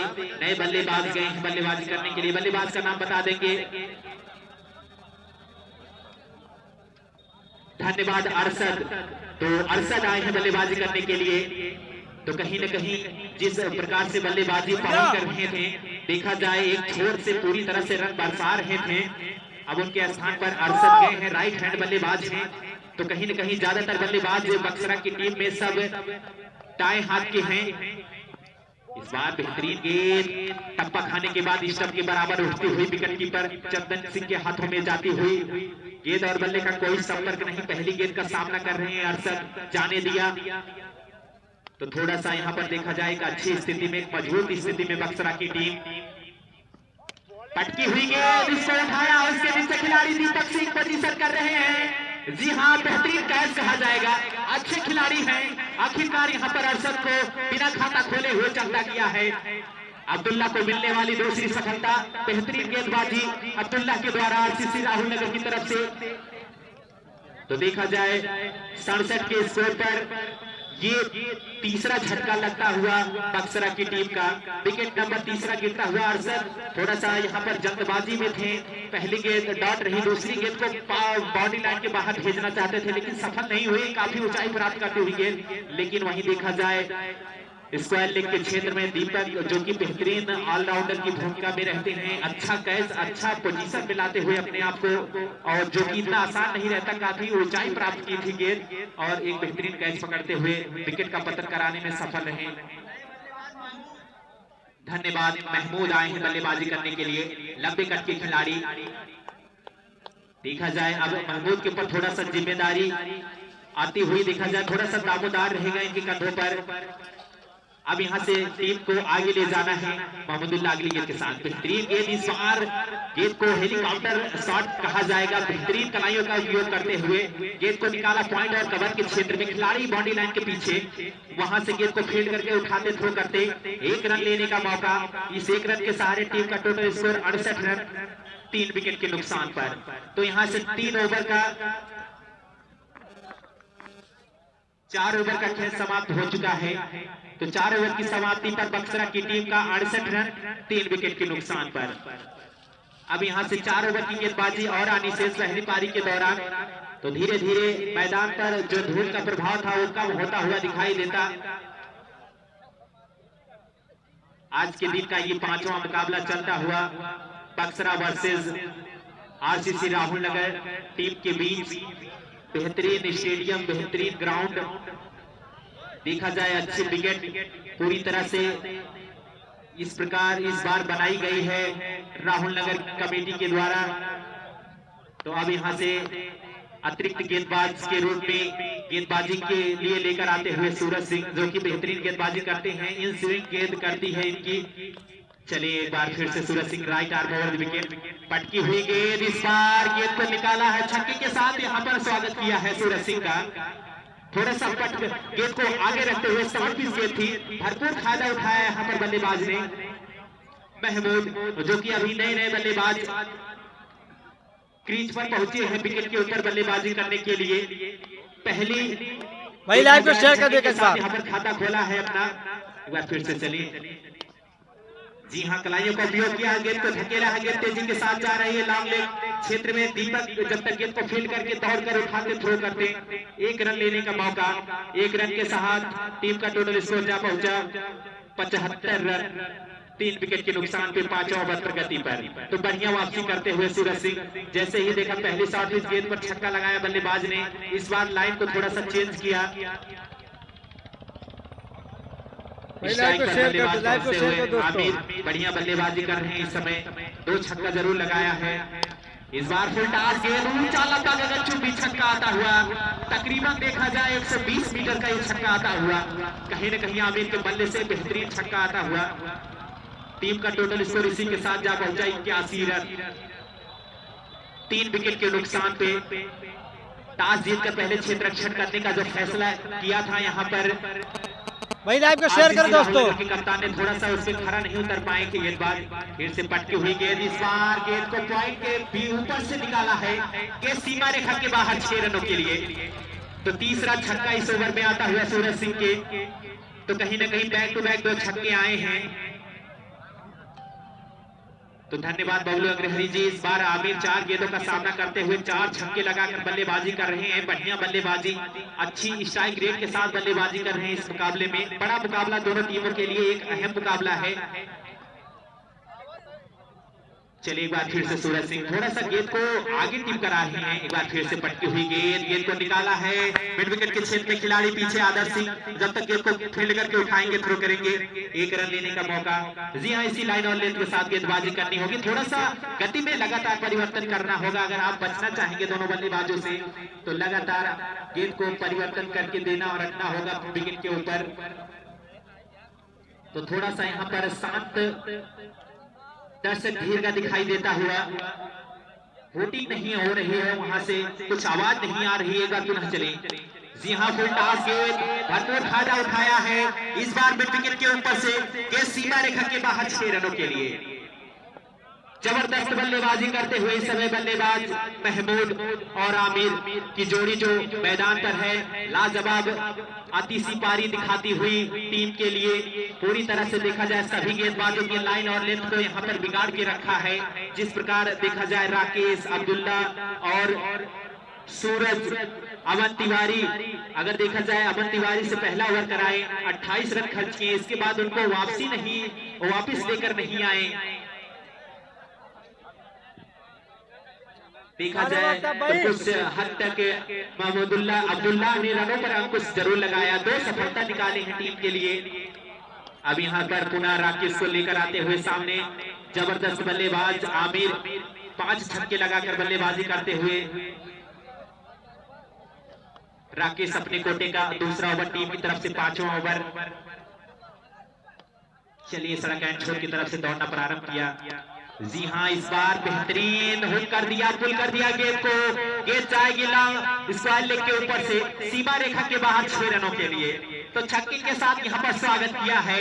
नए बल्लेबाज गए हैं बल्लेबाजी करने के लिए। बल्लेबाज का नाम बता देंगे। धन्यवाद अरशद। तो अरशद आए हैं बल्लेबाजी करने के लिए। तो कहीं न कहीं जिस प्रकार से बल्लेबाजी पवन कर रहे थे, देखा जाए एक छोर से पूरी तरह से रन बरसा रहे थे। अब उनके स्थान पर अरशद गए हैं, राइट हैंड बल्लेबाज हैं। तो कहीं न कहीं ज्यादातर बल्लेबाज बक्सरा की टीम में सब टाई हाथ के हैं। इस बार बेहतरीन गेंद टप्पा खाने के बाद स्टंप के बराबर उठती हुई विकेट कीपर चंदन सिंह के हाथों में जाती हुई। गेंद और बल्ले का कोई संपर्क नहीं, पहली गेंद का सामना कर रहे हैं अरशद, जाने दिया। तो थोड़ा सा यहाँ पर देखा जाए एक अच्छी स्थिति में, मजबूत स्थिति में बक्सरा की टीम। पटकी हुई गेंद, इसको उठाया, उसके नीचे खिलाड़ी दीपक सिंह पोजीशन कर रहे हैं। जी हाँ, बेहतरीन कैच कहा जाएगा, अच्छे खिलाड़ी हैं। आखिरकार यहाँ पर अरशद को बिना खाता खोले हुए चलता किया है। अब्दुल्ला को मिलने वाली दूसरी सफलता, बेहतरीन गेंदबाजी अब्दुल्ला के द्वारा आरसीसी राहुल नगर की तरफ से। तो देखा जाए 67 के स्कोर पर ये तीसरा झटका लगता हुआ बक्सरा की टीम का। विकेट नंबर तीसरा गिरता हुआ अरशद थोड़ा सा यहाँ पर जल्दबाजी में थे। पहली गेंद डॉट रही, दूसरी गेंद को बाउंड्री लाइन के बाहर भेजना चाहते थे लेकिन सफल नहीं हुई। काफी ऊंचाई प्राप्त करती हुई गेंद, लेकिन वहीं देखा जाए स्क्वायर लेग के क्षेत्र में दीपक, जो कि बेहतरीन ऑलराउंडर की भूमिका में रहते हैं, अच्छा कैच, अच्छा पोजीशन मिलाते हुए अपने आप को, और जो कि इतना आसान नहीं रहता, काफी ऊंचाई प्राप्त की थी गेंद और एक बेहतरीन कैच पकड़ते हुए विकेट का पतन कराने में सफल रहे। धन्यवाद। महमूद आए हैं बल्लेबाजी करने के लिए, लंबे कट के खिलाड़ी। देखा जाए अब महमूद के ऊपर थोड़ा सा जिम्मेदारी आती हुई देखा जाए, थोड़ा सा दामोदार रहेगा इनके कंधों पर। अब यहाँ से टीम को आगे ले जाना है मोहम्मदुल्लाह अगली गेंद के साथ। बेहतरीन गेंद, इस बार गेंद को हेलीकॉप्टर शॉट कहा जाएगा। बेहतरीन कलाइयों का उपयोग करते हुए गेंद को निकाला पॉइंट और कवर के क्षेत्र में, खिलाड़ी बाउंड्री लाइन के पीछे, वहां से गेंद को फील्ड करके उठाते थ्रो करते, 1 रन लेने का मौका। इस 1 रन के सहारे टीम का टोटल स्कोर 68 रन 3 विकेट के नुकसान पर। तो यहाँ से 4 ओवर का खेल समाप्त हो चुका है। तो 4 ओवर की समाप्ति पर बक्सरा की टीम का 68 रन 3 विकेट के नुकसान पर। अब यहां से 4 ओवर की गेंदबाजी और आनी शेष पहली पारी के दौरान। तो धीरे धीरे मैदान पर जो धूल का प्रभाव था वो कम होता हुआ दिखाई देता। आज के दिन का ये 5वां मुकाबला चलता हुआ बक्सरा वर्सेस आरसीसी राहुल नगर टीम के बीच। बेहतरीन स्टेडियम, बेहतरीन ग्राउंड, देखा जाए अच्छी विकेट पूरी तरह से इस प्रकार इस बार बनाई गई है राहुल नगर कमेटी के द्वारा। तो अब यहां से अतिरिक्त गेंदबाज के रूप में गेंदबाजी के लिए लेकर आते हुए सूरज सिंह, जो कि बेहतरीन गेंदबाजी करते हैं। इन स्विंग गेंद करती है इनकी। चलिए एक बार फिर से Suraj Singh right arm over the wicket. पटकी हुई गेंद, इस बार गेंद को निकाला है छक्के के साथ। यहाँ पर स्वागत किया है सूरज सिंह का। थोड़ा सा पट गेंद को आगे रखते हुए 7 पीस गेंद थी, भरपूर फायदा उठाया यहाँ पर बल्लेबाज ने। महमूद, जो कि अभी नए बल्लेबाज क्रीज पर पहुंचे हैं विकेट के ऊपर बल्लेबाजी करने के लिए। पहली भाई लाइव को शेयर कर देगा, यहाँ पर खाता खोला है अपना। एक बार फिर से चलिए। जी हाँ, कलाइयों का उपयोग किया, गेंद को धकेला है, गेंद तेजी के साथ जा रही है लॉन्ग लेग। क्षेत्र में दीपक जब तक गेंद को फील्ड करके दौड़कर उठाते थ्रो करते, 1 रन लेने का मौका। 1 रन के साथ टीम का टोटल स्कोर जा पहुंचा 75 रन, 3 विकेट के नुकसान पे 5वां ओवर प्रगति पर। तो बढ़िया वापसी करते हुए सूरज सिंह, जैसे ही देखा पहले शॉट इस गेंद पर छक्का लगाया बल्लेबाज ने, इस बार लाइन को थोड़ा सा चेंज किया। आमिर बढ़िया बल्लेबाजी कर रहे हैं इस समय, 2 छक्का जरूर लगाया है। इस बार फुल टॉस गेंद ऊंचा लगा, गगनचुंबी छक्का आता हुआ, तकरीबन देखा जाए 120 मीटर का ये छक्का आता हुआ, कहीं न कहीं आमिर के बल्ले से बेहतरीन छक्का आता हुआ। टीम का टोटल स्कोर इसी के साथ जा पहुंचा 81 रन, 3 विकेट के नुकसान पे। टॉस जीतकर पहले क्षेत्र रक्षण करने का जो फैसला किया था यहाँ पर भाई लाइव को शेयर करो दोस्तों। कप्तान ने थोड़ा सा उससे खड़ा नहीं उतर पाए कि गेंदबाज फिर से पटकी हुई गेंद, इस बार गेंद को पॉइंट के भी ऊपर से निकाला है कि सीमा रेखा के बाहर 6 रनों के लिए। तो तीसरा छक्का इस ओवर में आता हुआ सूरज सिंह के, तो कहीं ना कहीं बैक टू बैक 2 छक्के आए हैं। तो धन्यवाद बबलू अग्रहरी जी। इस बार आमिर 4 गेंदों का सामना करते हुए 4 छक्के लगाकर बल्लेबाजी कर रहे हैं। बढ़िया बल्लेबाजी, अच्छी स्ट्राइक रेट के साथ बल्लेबाजी कर रहे हैं इस मुकाबले में। बड़ा मुकाबला दोनों टीमों के लिए एक अहम मुकाबला है। चलिए एक बार फिर से सूरज सिंह थोड़ा सा गेंद को आगे टिप करा रहे हैं। एक बार फिर से पटकी हुई गेंद को निकाला है मिड विकेट के क्षेत्र में खिलाड़ी पीछे आदर्श सिंह, जब तक गेंद को फील्ड करके उठाएंगे थ्रो करेंगे, 1 रन लेने का मौका। जी हाँ, इसी लाइन और लेंथ के साथ गेंदबाजी करनी होगी, थोड़ा सा गति में लगातार परिवर्तन करना होगा। अगर आप बचना चाहेंगे दोनों बल्लेबाजों से तो लगातार गेंद को परिवर्तन करके देना और रखना होगा विकेट के ऊपर। तो थोड़ा सा यहाँ पर शांत दर्शक भीड़ का दिखाई देता हुआ, वोटिंग नहीं हो रही है, वहां से कुछ आवाज नहीं आ रही है। पुनः चले। जी हाँ, फुल टॉस गेंद भरपूर फायदा उठाया है इस बार मिड विकेट के ऊपर से, गेंद सीमा रेखा के बाहर 6 रनों के लिए। जबरदस्त बल्लेबाजी करते हुए इस समय बल्लेबाज महमूद और आमिर की जोड़ी जो मैदान पर है, लाजवाब आतिशी पारी दिखाती हुई टीम के लिए। पूरी तरह से देखा जाए सभी गेंदबाजों की लाइन और लेंथ को यहाँ पर बिगाड़ के रखा है। जिस प्रकार देखा जाए राकेश, अब्दुल्ला और सूरज, अमन तिवारी, अगर देखा जाए अमन तिवारी से पहला ओवर कराए, 28 रन खर्च किए, इसके बाद उनको वापिस लेकर नहीं आए। देखा जाए तो कुछ हद तक अब्दुल्ला ने रनों पर अंकुश जरूर लगाया, 2 सफलता निकाले हैं टीम के लिए। अब यहाँ पर पुनः राकेश को लेकर आते हुए सामने जबरदस्त बल्लेबाज आमिर 5 छक्के लगाकर बल्लेबाजी करते हुए। राकेश अपने कोटे का दूसरा ओवर टीम की तरफ से 5वां ओवर। चलिए सड़क एंड छोर की तरफ से दौड़ना प्रारंभ किया। जी हाँ, इस बार बेहतरीन हुक कर दिया, पुल कर दिया गेंद को, गेंद जाएगी लॉन्ग स्क्वायर लेग के ऊपर से सीमा रेखा के बाहर 6 रनों के लिए। तो छक्के के साथ यहाँ पर स्वागत किया है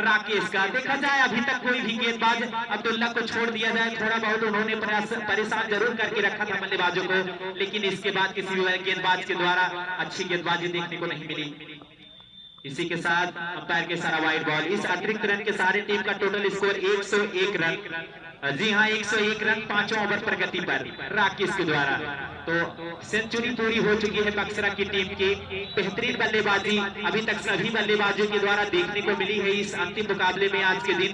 राकेश का। देखा जाए अभी तक कोई भी गेंदबाज अब्दुल्ला को छोड़ दिया जाए, थोड़ा बहुत उन्होंने परेशान जरूर करके रखा था बल्लेबाजों को, लेकिन इसके बाद किसी भी गेंदबाज के द्वारा अच्छी गेंदबाजी देखने को नहीं मिली। इसी के साथ अंपायर के सारा वाइड बॉल। इस अतिरिक्त रन के सारे टीम का टोटल स्कोर 101 रन। जी हाँ, 101 रन 5वां ओवर प्रगति पर राकेश के द्वारा। तो सेंचुरी पूरी हो चुकी है बक्सरा की टीम की। बेहतरीन बल्लेबाजी अभी तक सभी बल्लेबाजों के द्वारा देखने को मिली है इस अंतिम मुकाबले में आज के दिन।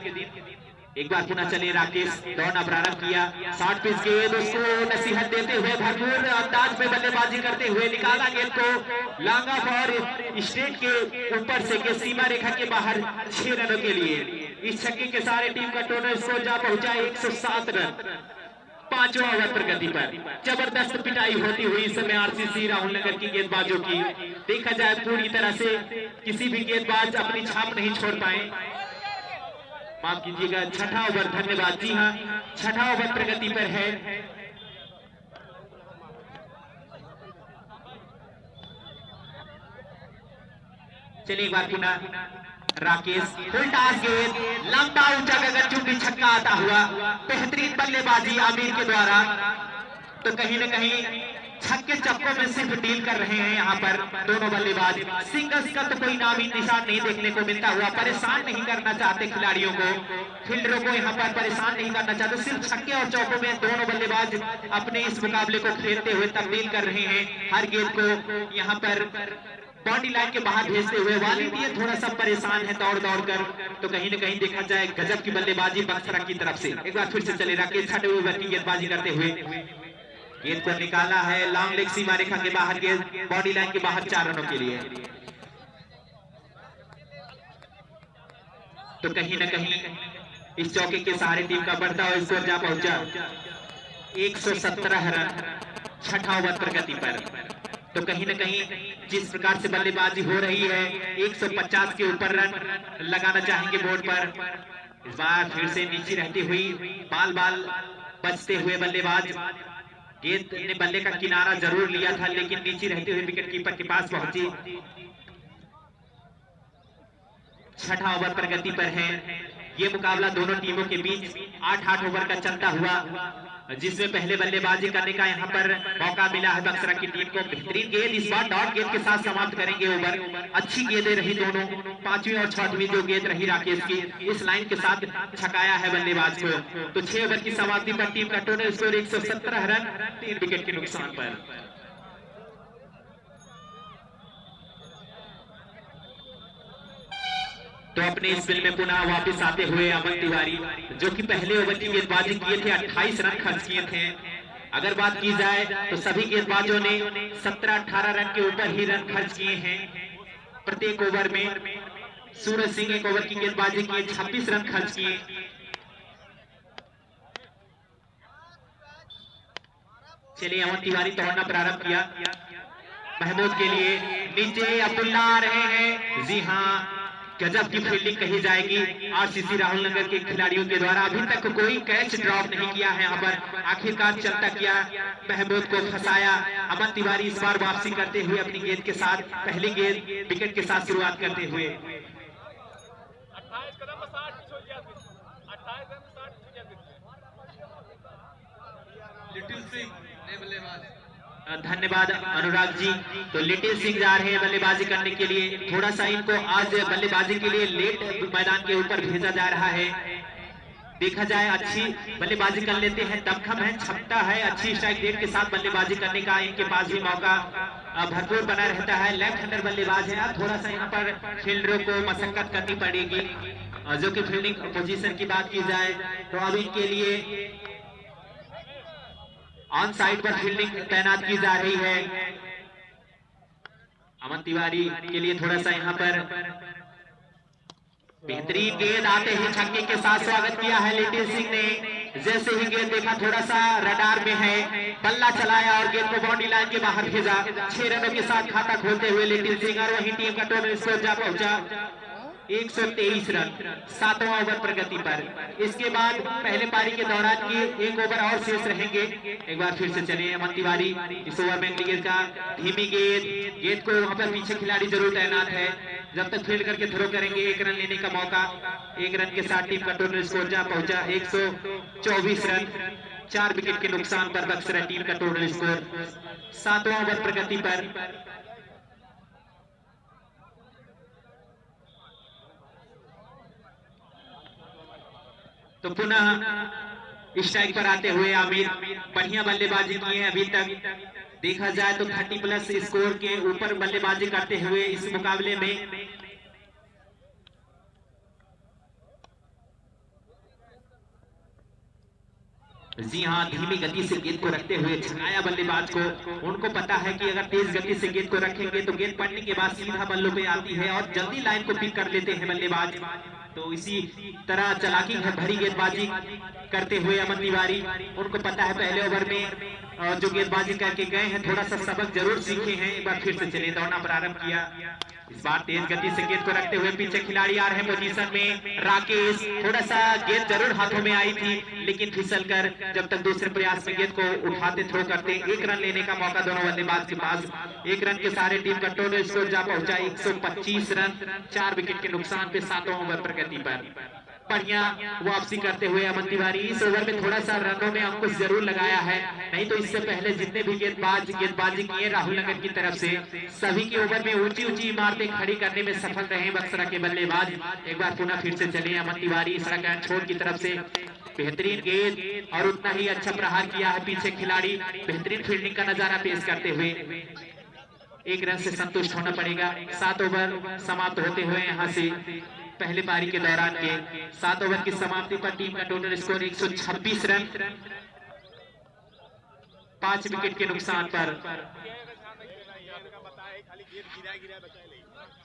एक बार पुनः चले, राकेश दौड़ना प्रारंभ किया, 60 पिच गेंद, उसको नसीहत देते हुए भरपूर अंदाज में बल्लेबाजी करते हुए निकाला गेंद को लॉन्ग ऑफ और स्ट्रेट के ऊपर से के सीमा रेखा के बाहर 6 रनों के लिए। इस छक्के के सारे टीम का टोटल स्कोर जा पहुंचा 107 रन 5वां ओवर प्रगति पर। जबरदस्त पिटाई होती हुई इस समय आरसीसी राहुल नगर की गेंदबाजों की। देखा जाए पूरी तरह से किसी भी गेंदबाज अपनी छाप नहीं छोड़ पाए। माफ कीजिएगा, 6ठा ओवर। धन्यवाद। जी हाँ, 6ठा ओवर प्रगति पर है। चलिए एक बार पुनः राकेश, फुल टॉस गेंद, लंबा ऊंचा गगनचुंबी छक्का आता हुआ। बेहतरीन बल्लेबाजी आमिर के द्वारा। तो कहीं न कहीं छक्के चक्कों में सिर्फ डील कर रहे हैं यहाँ पर दोनों बल्लेबाज। सिंगल्स का तो कोई नाम ही निशान नहीं देखने को मिलता हुआ। परेशान नहीं करना चाहते खिलाड़ियों को, फील्डरों को यहाँ पर परेशान नहीं करना चाहते। सिर्फ छक्के और चौकों में दोनों बल्लेबाज अपने इस मुकाबले को खेलते हुए तब्दील कर रहे हैं। हर गेंद को यहाँ पर बाउंड्री लाइन के बाहर भेजते हुए वॉलंटियर थोड़ा सा परेशान है दौड़ दौड़ कर। तो कहीं न कहीं देखा जाए गजब की बल्लेबाजी बक्सरा की तरफ से। एक बार फिर से चले राकेश छठे ओवर की गेंदबाजी करते हुए गेंद को निकाला है लॉन्ग लेग सीमा रेखा के बाहर, गेंद बॉडी लाइन के बाहर 4 रनों के लिए। तो कहीं न कहीं इस चौके के सहारे टीम का बढ़ता हुआ स्कोर जा पहुंचा 117 रन 6ठा ओवर प्रगति पर। तो कहीं न कहीं जिस प्रकार से बल्लेबाजी हो रही है 150 के ऊपर रन लगाना चाहेंगे बोर्ड पर। इस बार फिर से नीचे रहती हुई बाल बचते हुए बल्लेबाज, गेंद ने बल्ले का किनारा जरूर लिया था लेकिन नीचे रहते हुए विकेट कीपर के पास पहुंची। 6ठा ओवर प्रगति पर है। ये मुकाबला दोनों टीमों के बीच 8-8 ओवर का चलता हुआ, जिसमें पहले बल्लेबाजी करने का यहाँ पर मौका मिला है बक्सरा की टीम को। बेहतरीन गेंद इस बार डॉट गेंद के साथ समाप्त करेंगे ओवर। अच्छी गेंदें रही दोनों, 5वीं और 6वीं जो गेंद रही राकेश की, इस लाइन के साथ छकाया है बल्लेबाज को। तो 6 ओवर की समाप्ति पर टीम का टोटल स्कोर 117 रन 3 विकेट के नुकसान पर। तो अपने स्पिन में पुनः वापस आते हुए अमन तिवारी, जो कि पहले ओवर की गेंदबाजी किए थे 28 रन खर्च किए थे। अगर बात की जाए तो सभी गेंदबाजों ने 17-18 रन के ऊपर ही रन खर्च किए हैं प्रत्येक ओवर में। सूरज सिंह एक ओवर की गेंदबाजी किए 26 रन खर्च किए। चलिए अमन तिवारी दौड़ना प्रारंभ किया महमूद के लिए। नीचे अब्दुल्ला आ रहे हैं। जी हाँ, गजब की फील्डिंग कही जाएगी आरसीसी राहुल नगर के खिलाड़ियों के द्वारा। अभी तक कोई कैच ड्रॉप नहीं किया है यहाँ पर, आखिरकार चलता किया, महमूद को फंसाया। अमन तिवारी इस बार वापसी करते हुए अपनी गेंद के साथ, पहली गेंद विकेट के साथ शुरुआत करते हुए। लिटिल सिंह ने बल्लेबाज। धन्यवाद अनुराग जी। तो लिटिल सिंह जा रहे हैं बल्लेबाजी करने के लिए। थोड़ा सा इनको आज बल्लेबाजी के लिए लेट मैदान के ऊपर भेजा जा रहा है। देखा जाए अच्छी बल्लेबाजी कर लेते हैं, दमखम है, क्षमता है, अच्छी स्ट्राइक रेट के साथ बल्लेबाजी करने का इनके पास भी मौका भरपूर बना रहता है। लेफ्ट हैंडर बल्लेबाज है। थोड़ा सा यहाँ पर फील्डरों को मशक्कत करनी पड़ेगी। जो कि फील्डिंग पोजीशन की बात की जाए तो अब इनके लिए ऑन साइड पर फील्डिंग तैनात की जा रही है। अमन तिवारी के लिए थोड़ा सा यहाँ पर बेहतरीन गेंद आते ही छक्के के साथ स्वागत किया है लिटिल सिंह ने। जैसे ही गेंद देखा थोड़ा सा रडार में है, बल्ला चलाया और गेंद को बाउंड्री लाइन के बाहर भेजा। 6 रनों के साथ खाता खोलते हुए लिटिल सिंह, और वहीं टीम का टोटल स्कोर जा पहुंचा 123 रन 7वां ओवर प्रगति पर। इसके बाद पहले पारी के दौरान की 1 ओवर और शेष रहेंगे। एक बार फिर से चले अमन तिवारी। इस ओवर में गेंद का धीमी गेंद को वहां पर पीछे खिलाड़ी जरूर तैनात है। जब तक फील्ड करके थ्रो करेंगे 1 रन लेने का मौका। 1 रन के साथ टीम का टोटल स्कोर जा पहुंचा 124 रन 4 विकेट के नुकसान पर। बक्सरा टीम का टोटल स्कोर 7वां ओवर प्रगति पर। तो पुनः स्ट्राइक पर आते हुए आमिर, बढ़िया बल्लेबाजी की है अभी तक। देखा जाए तो 30+ स्कोर के ऊपर बल्लेबाजी करते हुए इस मुकाबले में जी हाँ, धीमी गति से गेंद को रखते हुए छकाया बल्लेबाज को। उनको पता है कि अगर तेज गति से गेंद को रखेंगे तो गेंद पड़ने के बाद सीधा बल्लों पे आती है और जल्दी लाइन को पिक कर लेते हैं बल्लेबाज। तो इसी तरह चालाकी भरी गेंदबाजी करते हुए अमन तिवारी, उनको पता है पहले ओवर में जो गेंदबाजी करके गए हैं थोड़ा सा सबक जरूर सीखे हैं। एक बार फिर से चले दौड़ना प्रारंभ किया। इस बार तेज गति से गेंद को रखते हुए पीछे खिलाड़ी आ रहे हैं पोजीशन में। राकेश, थोड़ा सा गेंद जरूर हाथों में आई थी लेकिन फिसलकर जब तक दूसरे प्रयास में गेंद को उठाते थ्रो करते 1 रन लेने का मौका दोनों बल्लेबाज के पास। 1 रन के सारे टीम का टोटल स्कोर जा पहुंचा 125 रन 4 विकेट के नुकसान पे 7वां ओवर प्रगति पर। बढ़िया वापसी करते हुए अमन तिवारी। इस ओवर में थोड़ा सा रनों में अंकुश जरूर लगाया है, नहीं तो इससे पहले जितने भी गेंदबाजी किए राहुल नगर की तरफ से, सभी के ओवर में ऊंची ऊंची इमारतें खड़ी करने में सफल रहे बक्सरा के बल्लेबाज। एक बार पुनः फिर से चले अमन तिवारी सड़क एंड छोड़ की तरफ से, बेहतरीन गेंद और उतना ही अच्छा प्रहार किया है पीछे खिलाड़ी। बेहतरीन फील्डिंग का नजारा पेश करते हुए 1 रन से संतुष्ट होना पड़ेगा। 7 ओवर समाप्त होते हुए यहाँ से पहले पारी के दौरान के 7 ओवर की समाप्ति पर टीम का टोटल स्कोर 126 रन, 5 विकेट के नुकसान पर,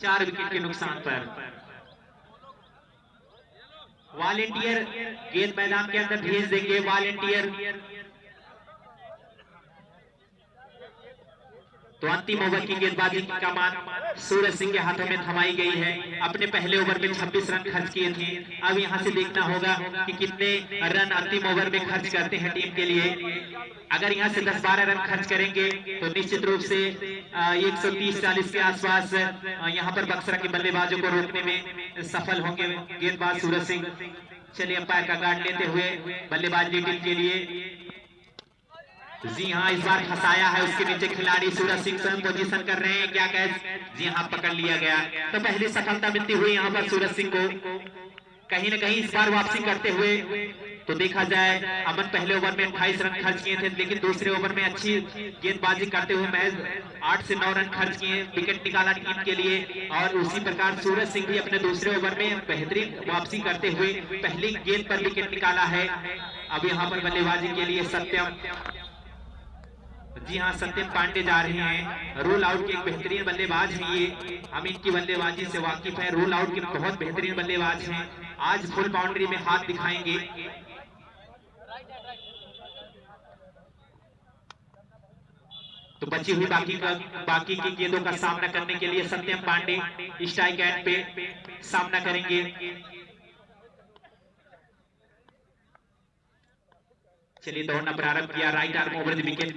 4 विकेट के नुकसान पर। वॉलेंटियर गेंद मैदान के अंदर भेज देंगे। वॉलेंटियर तो अंतिम ओवर की गेंदबाजी की कमान सूरज सिंह के हाथों में थमाई गई है। अपने पहले ओवर में 26 रन खर्च किए थे। अब यहां से देखना होगा कि कितने रन अंतिम ओवर में खर्च करते हैं टीम के लिए। अगर यहां से 10-12 रन खर्च करेंगे तो निश्चित रूप से 130-40 के आसपास यहां पर बक्सरा के बल्लेबाजों को रोकने में सफल होंगे गेंदबाज सूरज सिंह। चलिए अंपायर का गार्ड लेते हुए बल्लेबाजी टीम के लिए, जी हाँ इस बार फंसाया है उसके नीचे खिलाड़ी। सूरज सिंह स्वयं पोजीशन कर रहे हैं, क्या कैच, जी हाँ पकड़ लिया गया। तो पहली सफलता मिलती हुई यहाँ पर सूरज सिंह को। कहीं न कहीं इस बार वापसी करते हुए तो देखा जाए अमन पहले ओवर में 28 रन खर्च किए थे, लेकिन दूसरे ओवर में अच्छी गेंदबाजी करते हुए महज 8 से 9 रन खर्च किए, विकेट निकाला टीम के लिए। और उसी प्रकार सूरज सिंह भी अपने दूसरे ओवर में बेहतरीन वापसी करते हुए पहली गेंद पर विकेट निकाला है। अब यहाँ पर बल्लेबाजी के लिए सत्यम, जी हाँ सत्यम पांडे जा रहे हैं। रोल आउट के एक बेहतरीन बल्लेबाज हैं ये, हम इनकी बल्लेबाजी से वाकिफ हैं। रोल आउट के बहुत बेहतरीन बल्लेबाज हैं। आज फुल बाउंड्री में हाथ दिखाएंगे। तो बची हुई बाकी की गेंदों का सामना करने के लिए सत्यम पांडे स्ट्राइक एंड पे सामना करेंगे। चलिए दौड़ना प्रारंभ किया, right arm over the wicket,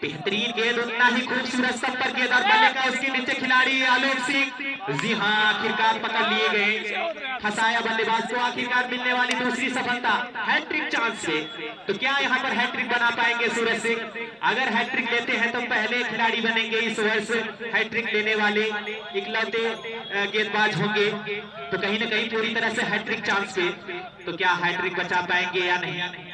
बेहतरीन गेंद, उतना ही खूबसूरत संपर्क गेंद बनेगा उसके नीचे खिलाड़ी आलोक सिंह। जी हाँ आखिरकार पकड़ लिए गए, फंसाया बल्लेबाज को। आखिरकार मिलने वाली दूसरी सफलता हैट्रिक चांस से। तो क्या यहाँ पर हैट्रिक बना पाएंगे सूरज सिंह? अगर हैट्रिक लेते हैं तो पहले खिलाड़ी बनेंगे इस वर्ष हैट्रिक लेने वाले इकलौते गेंदबाज होंगे। तो कहीं न कहीं पूरी तरह से हैट्रिक चांस पे, तो क्या हैट्रिक बचा पाएंगे या नहीं?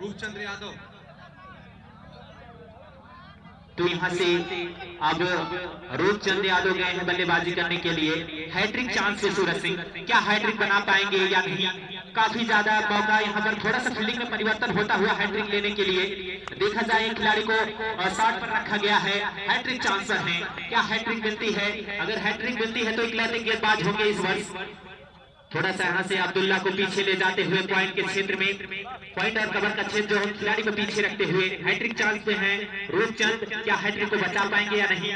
रूपचंद्र यादव। तो यहाँ से अब रूपचंद्र यादव गए हैं बल्लेबाजी करने के लिए। हैट्रिक चांस से सूरज सिंह, क्या हैट्रिक बना पाएंगे या नहीं? काफी ज्यादा मौका यहाँ पर, थोड़ा सा फील्डिंग में परिवर्तन होता हुआ हैट्रिक लेने के लिए। देखा जाए खिलाड़ी को 60 पर रखा गया है, हैट्रिक चांस पर है। क्या हैट्रिक मिलती है? अगर हैट्रिक मिलती है तो इकलौते गेंदबाज होंगे इस वर्ष। थोड़ा सा यहाँ से अब्दुल्ला को पीछे ले जाते हुए पॉइंट के क्षेत्र में, पॉइंट और कवर का क्षेत्र जो हम खिलाड़ी को पीछे रखते हुए हैट्रिक चांस पे हैं रूपचंद। क्या हैट्रिक को बचा पाएंगे या नहीं?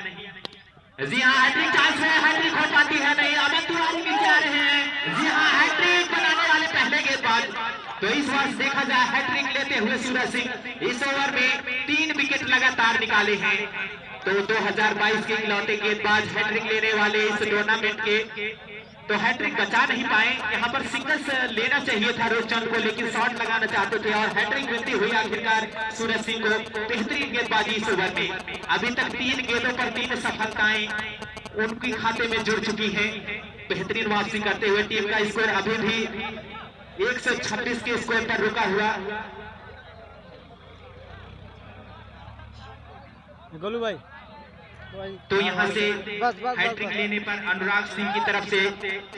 जी हाँ हैट्रिक चांस है, हैट्रिक हो पाती है नहीं। अमन तिवारी नीचे आ रहे हैं, जी हाँ हैट्रिक बनाने वाले पहले गेंदबाज। तो इस वर्ष देखा जाए हैट्रिक लेते हुए सूरज सिंह इस ओवर में 3 विकेट लगातार निकाले हैं। तो 2022 के इकलौते गेंदबाज हैट्रिक लेने वाले इस टूर्नामेंट के, तो हैट्रिक बचा नहीं पाए। यहाँ पर सिंगल्स लेना चाहिए था रूपचंद को, लेकिन शॉट लगाना चाहते थे और हैट्रिक मिलती हुई आखिरकार सूरज सिंह को। बेहतरीन गेंदबाजी इस ओवर में, अभी तक 3 गेंदों पर 3 सफलताएं उनके खाते में जुड़ चुकी हैं। बेहतरीन वापसी करते हुए टीम का स्कोर अभी भी 126 के स्कोर पर रुका हुआ। गोलू भाई तो यहाँ से हैट्रिक लेने पर अनुराग सिंह की तरफ से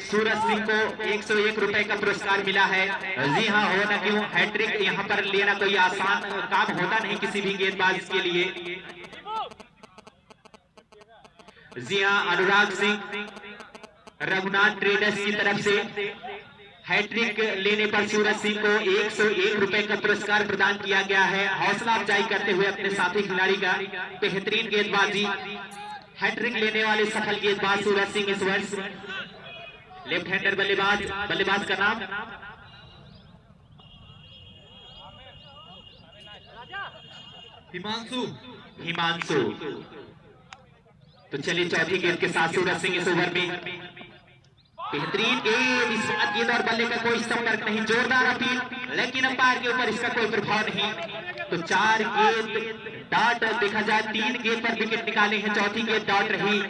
सूरज सिंह को 101 रुपए का पुरस्कार मिला है। जी हाँ हो ना क्यों, हैट्रिक यहाँ पर लेना कोई आसान काम होता नहीं किसी भी गेंदबाज के लिए। जी हाँ अनुराग सिंह रघुनाथ ट्रेडर्स की तरफ से हैट्रिक लेने पर सूरज सिंह को 101 रुपए का पुरस्कार प्रदान किया गया है। हौसला अफजाई करते हुए अपने साथी खिलाड़ी का बेहतरीन गेंदबाजी। हैट्रिक लेने वाले सफल गेंदबाज सूरज सिंह इस वर्ष। लेफ्ट हैंडर बल्लेबाज का नाम हिमांशु। तो चलिए चौथी गेंद के साथ सूरज सिंह इस ओवर में बेहतरीन गेंद। इस बात गेंद और बल्ले का कोई संपर्क नहीं, जोरदार अपील, लेकिन अंपायर के ऊपर इसका कोई प्रभाव नहीं। तो 4 गेंद डॉट देखा जाए, 3 गेंद पर विकेट निकाले हैं, चौथी गेंद डॉट रही।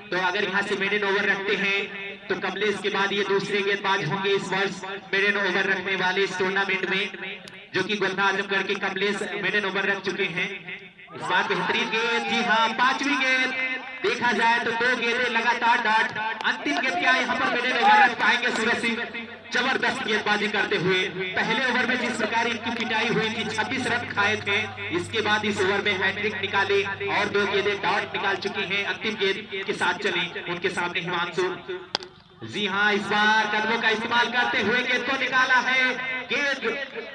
तो अगर यहाँ से मेडन ओवर रखते हैं तो कमलेश के बाद ये दूसरे गेंदबाज होंगे इस वर्ष मेडन ओवर रखने वाले इस टूर्नामेंट में, जो कि गोलना आजमगढ़ के कमलेश मेडन ओवर रख चुके हैं। इस बार बेहतरीन गेंद, जी हाँ 5वीं गेंद देखा जाए तो 2 गेंदें लगातार डॉट। अंतिम गेंद क्या यहाँ पर मेडन ओवर रख पाएंगे सूरज सिंह? जबरदस्त गेंदबाजी करते हुए पहले ओवर में जिस प्रकार इनकी पिटाई हुई थी, 26 रन खाए थे, इसके बाद इस ओवर में हैट्रिक निकाले और 2 गेंदें डॉट निकाल चुकी हैं। अंतिम गेंद के साथ चले उनके सामने हिमांशु। जी हाँ, इस बार कदमों का इस्तेमाल करते हुए गेंद को निकाला है। गेंद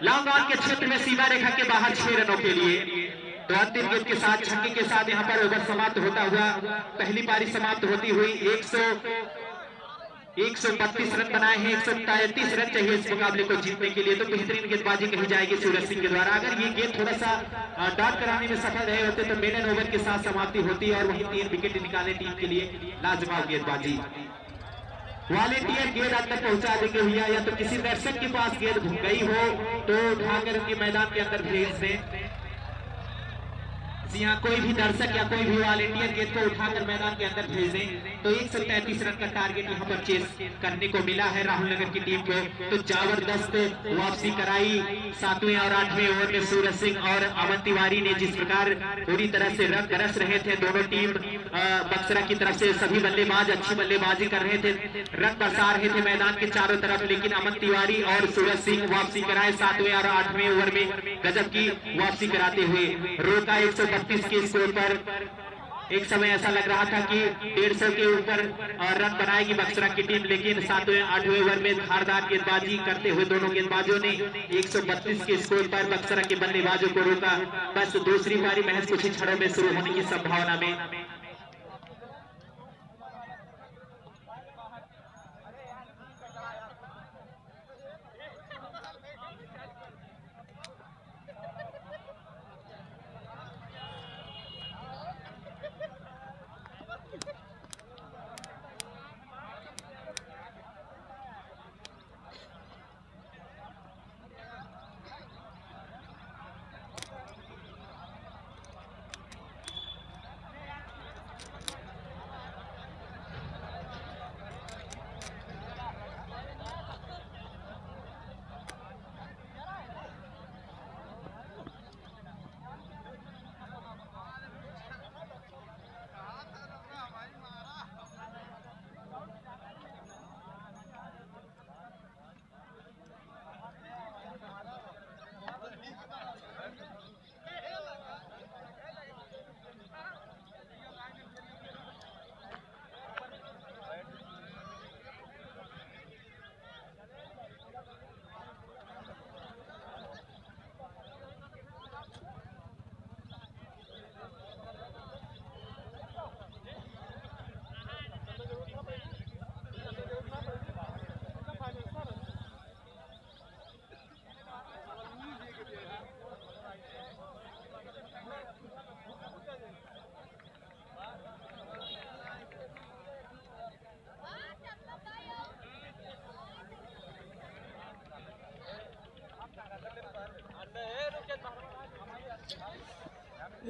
लॉन्ग ऑन के क्षेत्र में सीमा रेखा के बाहर 6 रनों के लिए। तो अंतिम गेंद के साथ छक्के के साथ यहाँ पर ओवर समाप्त होता हुआ पहली पारी समाप्त होती हुई 132 रन बनाए हैं। 133 रन चाहिए इस मुकाबले को जीतने के लिए। तो बेहतरीन गेंदबाजी कही जाएगी सूरज सिंह के द्वारा। अगर ये गेंद थोड़ा सा डॉट कराने में सफल रहे होते तो मेडन ओवर के साथ समाप्ति होती और वहीं 3 विकेट निकाले टीम के लिए। लाजवाब गेंदबाजी। वॉलेंटियर गेंद अंदर पहुंचा देंगे भैया, या तो किसी दर्शक के पास गेंद घूम गई हो तो उठाकर उनके मैदान के अंदर भेज दें। यहाँ कोई भी दर्शक या कोई भी वॉलेंटियर गेंद को उठाकर मैदान के अंदर भेज दें। तो 133 रन का टारगेट यहाँ पर चेस करने को मिला है राहुल नगर की टीम को। तो जबरदस्त वापसी कराई 7वें और 8वें ओवर में सूरज सिंह और अमन तिवारी ने। जिस प्रकार पूरी तरह से रन बरस रहे थे दोनों टीम बक्सरा की तरफ से, सभी बल्लेबाज अच्छी बल्लेबाजी कर रहे थे, रन बरसा रहे थे मैदान के चारों तरफ, लेकिन अमन तिवारी और सूरज सिंह वापसी कराए 7वें और 8वें ओवर में गजब की वापसी कराते हुए। रोका 132 के स्कोर पर। एक समय ऐसा लग रहा था कि 150 के ऊपर रन बनाएगी बक्सरा की टीम, लेकिन 7वें 8वें ओवर में धारदार गेंदबाजी करते हुए दोनों गेंदबाजों ने 132 के स्कोर पर बक्सरा के बल्लेबाजों को रोका। बस दूसरी पारी महज कुछ ही क्षणों में शुरू होने की संभावना में।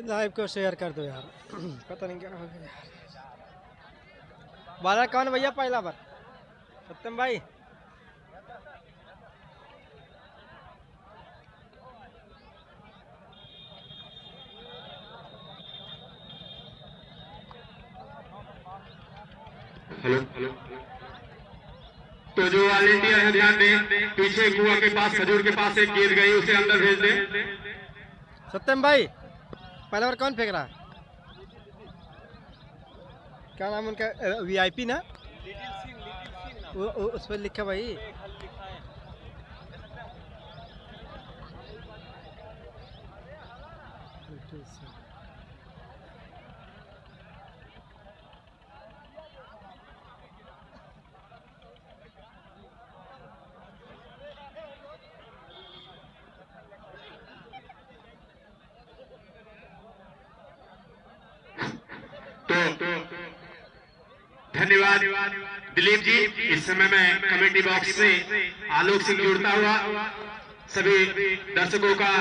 लाइव को शेयर कर दो यार। पता नहीं क्या हो गया यार। बारह कौन भैया पहला बार? सत्यम भाई। हेलो तो जो वॉलेंटियर है ध्यान दें, पीछे कुआ के पास खजूर के पास एक गेंद गई, उसे अंदर भेज दें। सत्यम भाई पहला बार कौन फेंक रहा है? क्या नाम उनका? वीआईपी ना? वो उस पर लिखा भाई। धन्यवाद दिलीप जी। इस समय मैं कमेटी बॉक्स से आलोक सिंह जुड़ता हुआ सभी दर्शकों का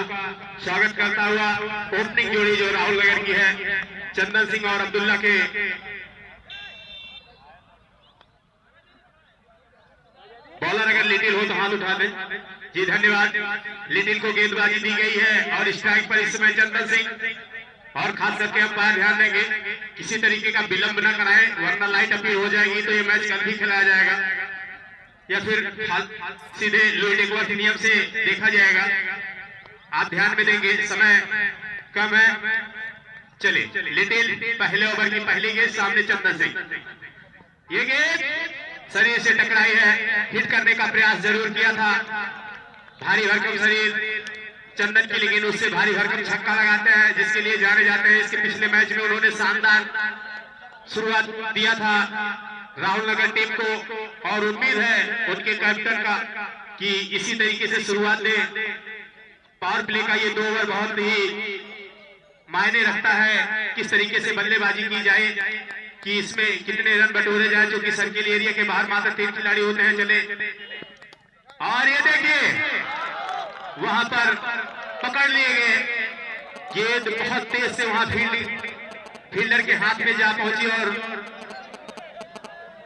स्वागत करता हुआ ओपनिंग जोड़ी जो राहुल नगर की है चंदन सिंह और अब्दुल्ला के बॉलर अगर लिटिल हो तो हाथ उठा दे जी। धन्यवाद। लिटिल को गेंदबाजी दी गई है और स्ट्राइक पर इस समय चंदन सिंह और खास करके अंपायर ध्यान देंगे किसी तरीके का विलंब न कराएं वरना लाइट अपील हो जाएगी तो ये मैच कल भी खिलाया जाएगा या फिर सीधे लुईस एकवर्थ नियम से देखा जाएगा। आप ध्यान में देंगे समय कम है। चले लिटिल पहले ओवर की पहली गेंद सामने चंदन सिंह। ये गेंद शरीर से टकराई है, हिट करने का प्रयास जरूर किया था भारी भरकम शरीर चंदन की, लेकिन उससे भारी भरकम छक्का लगाते हैं जिसके लिए जाने जाते हैं। इसके पिछले मैच में उन्होंने शानदार शुरुआत दिया था राहुल नगर टीम को और उम्मीद है उनके कैप्टन का कि इसी तरीके से शुरुआत दें। पावर प्ले का ये 2 ओवर बहुत ही मायने रखता है किस तरीके से बल्लेबाजी की जाए कि इसमें कितने रन बटोरे जाए, जो कि सर्किल एरिया के बाहर मात्र 3 खिलाड़ी होते हैं। चले और ये देखिए वहां पर पकड़ लिए गए, गेंद बहुत तेज से वहां फील्डर के हाथ में जा पहुंची और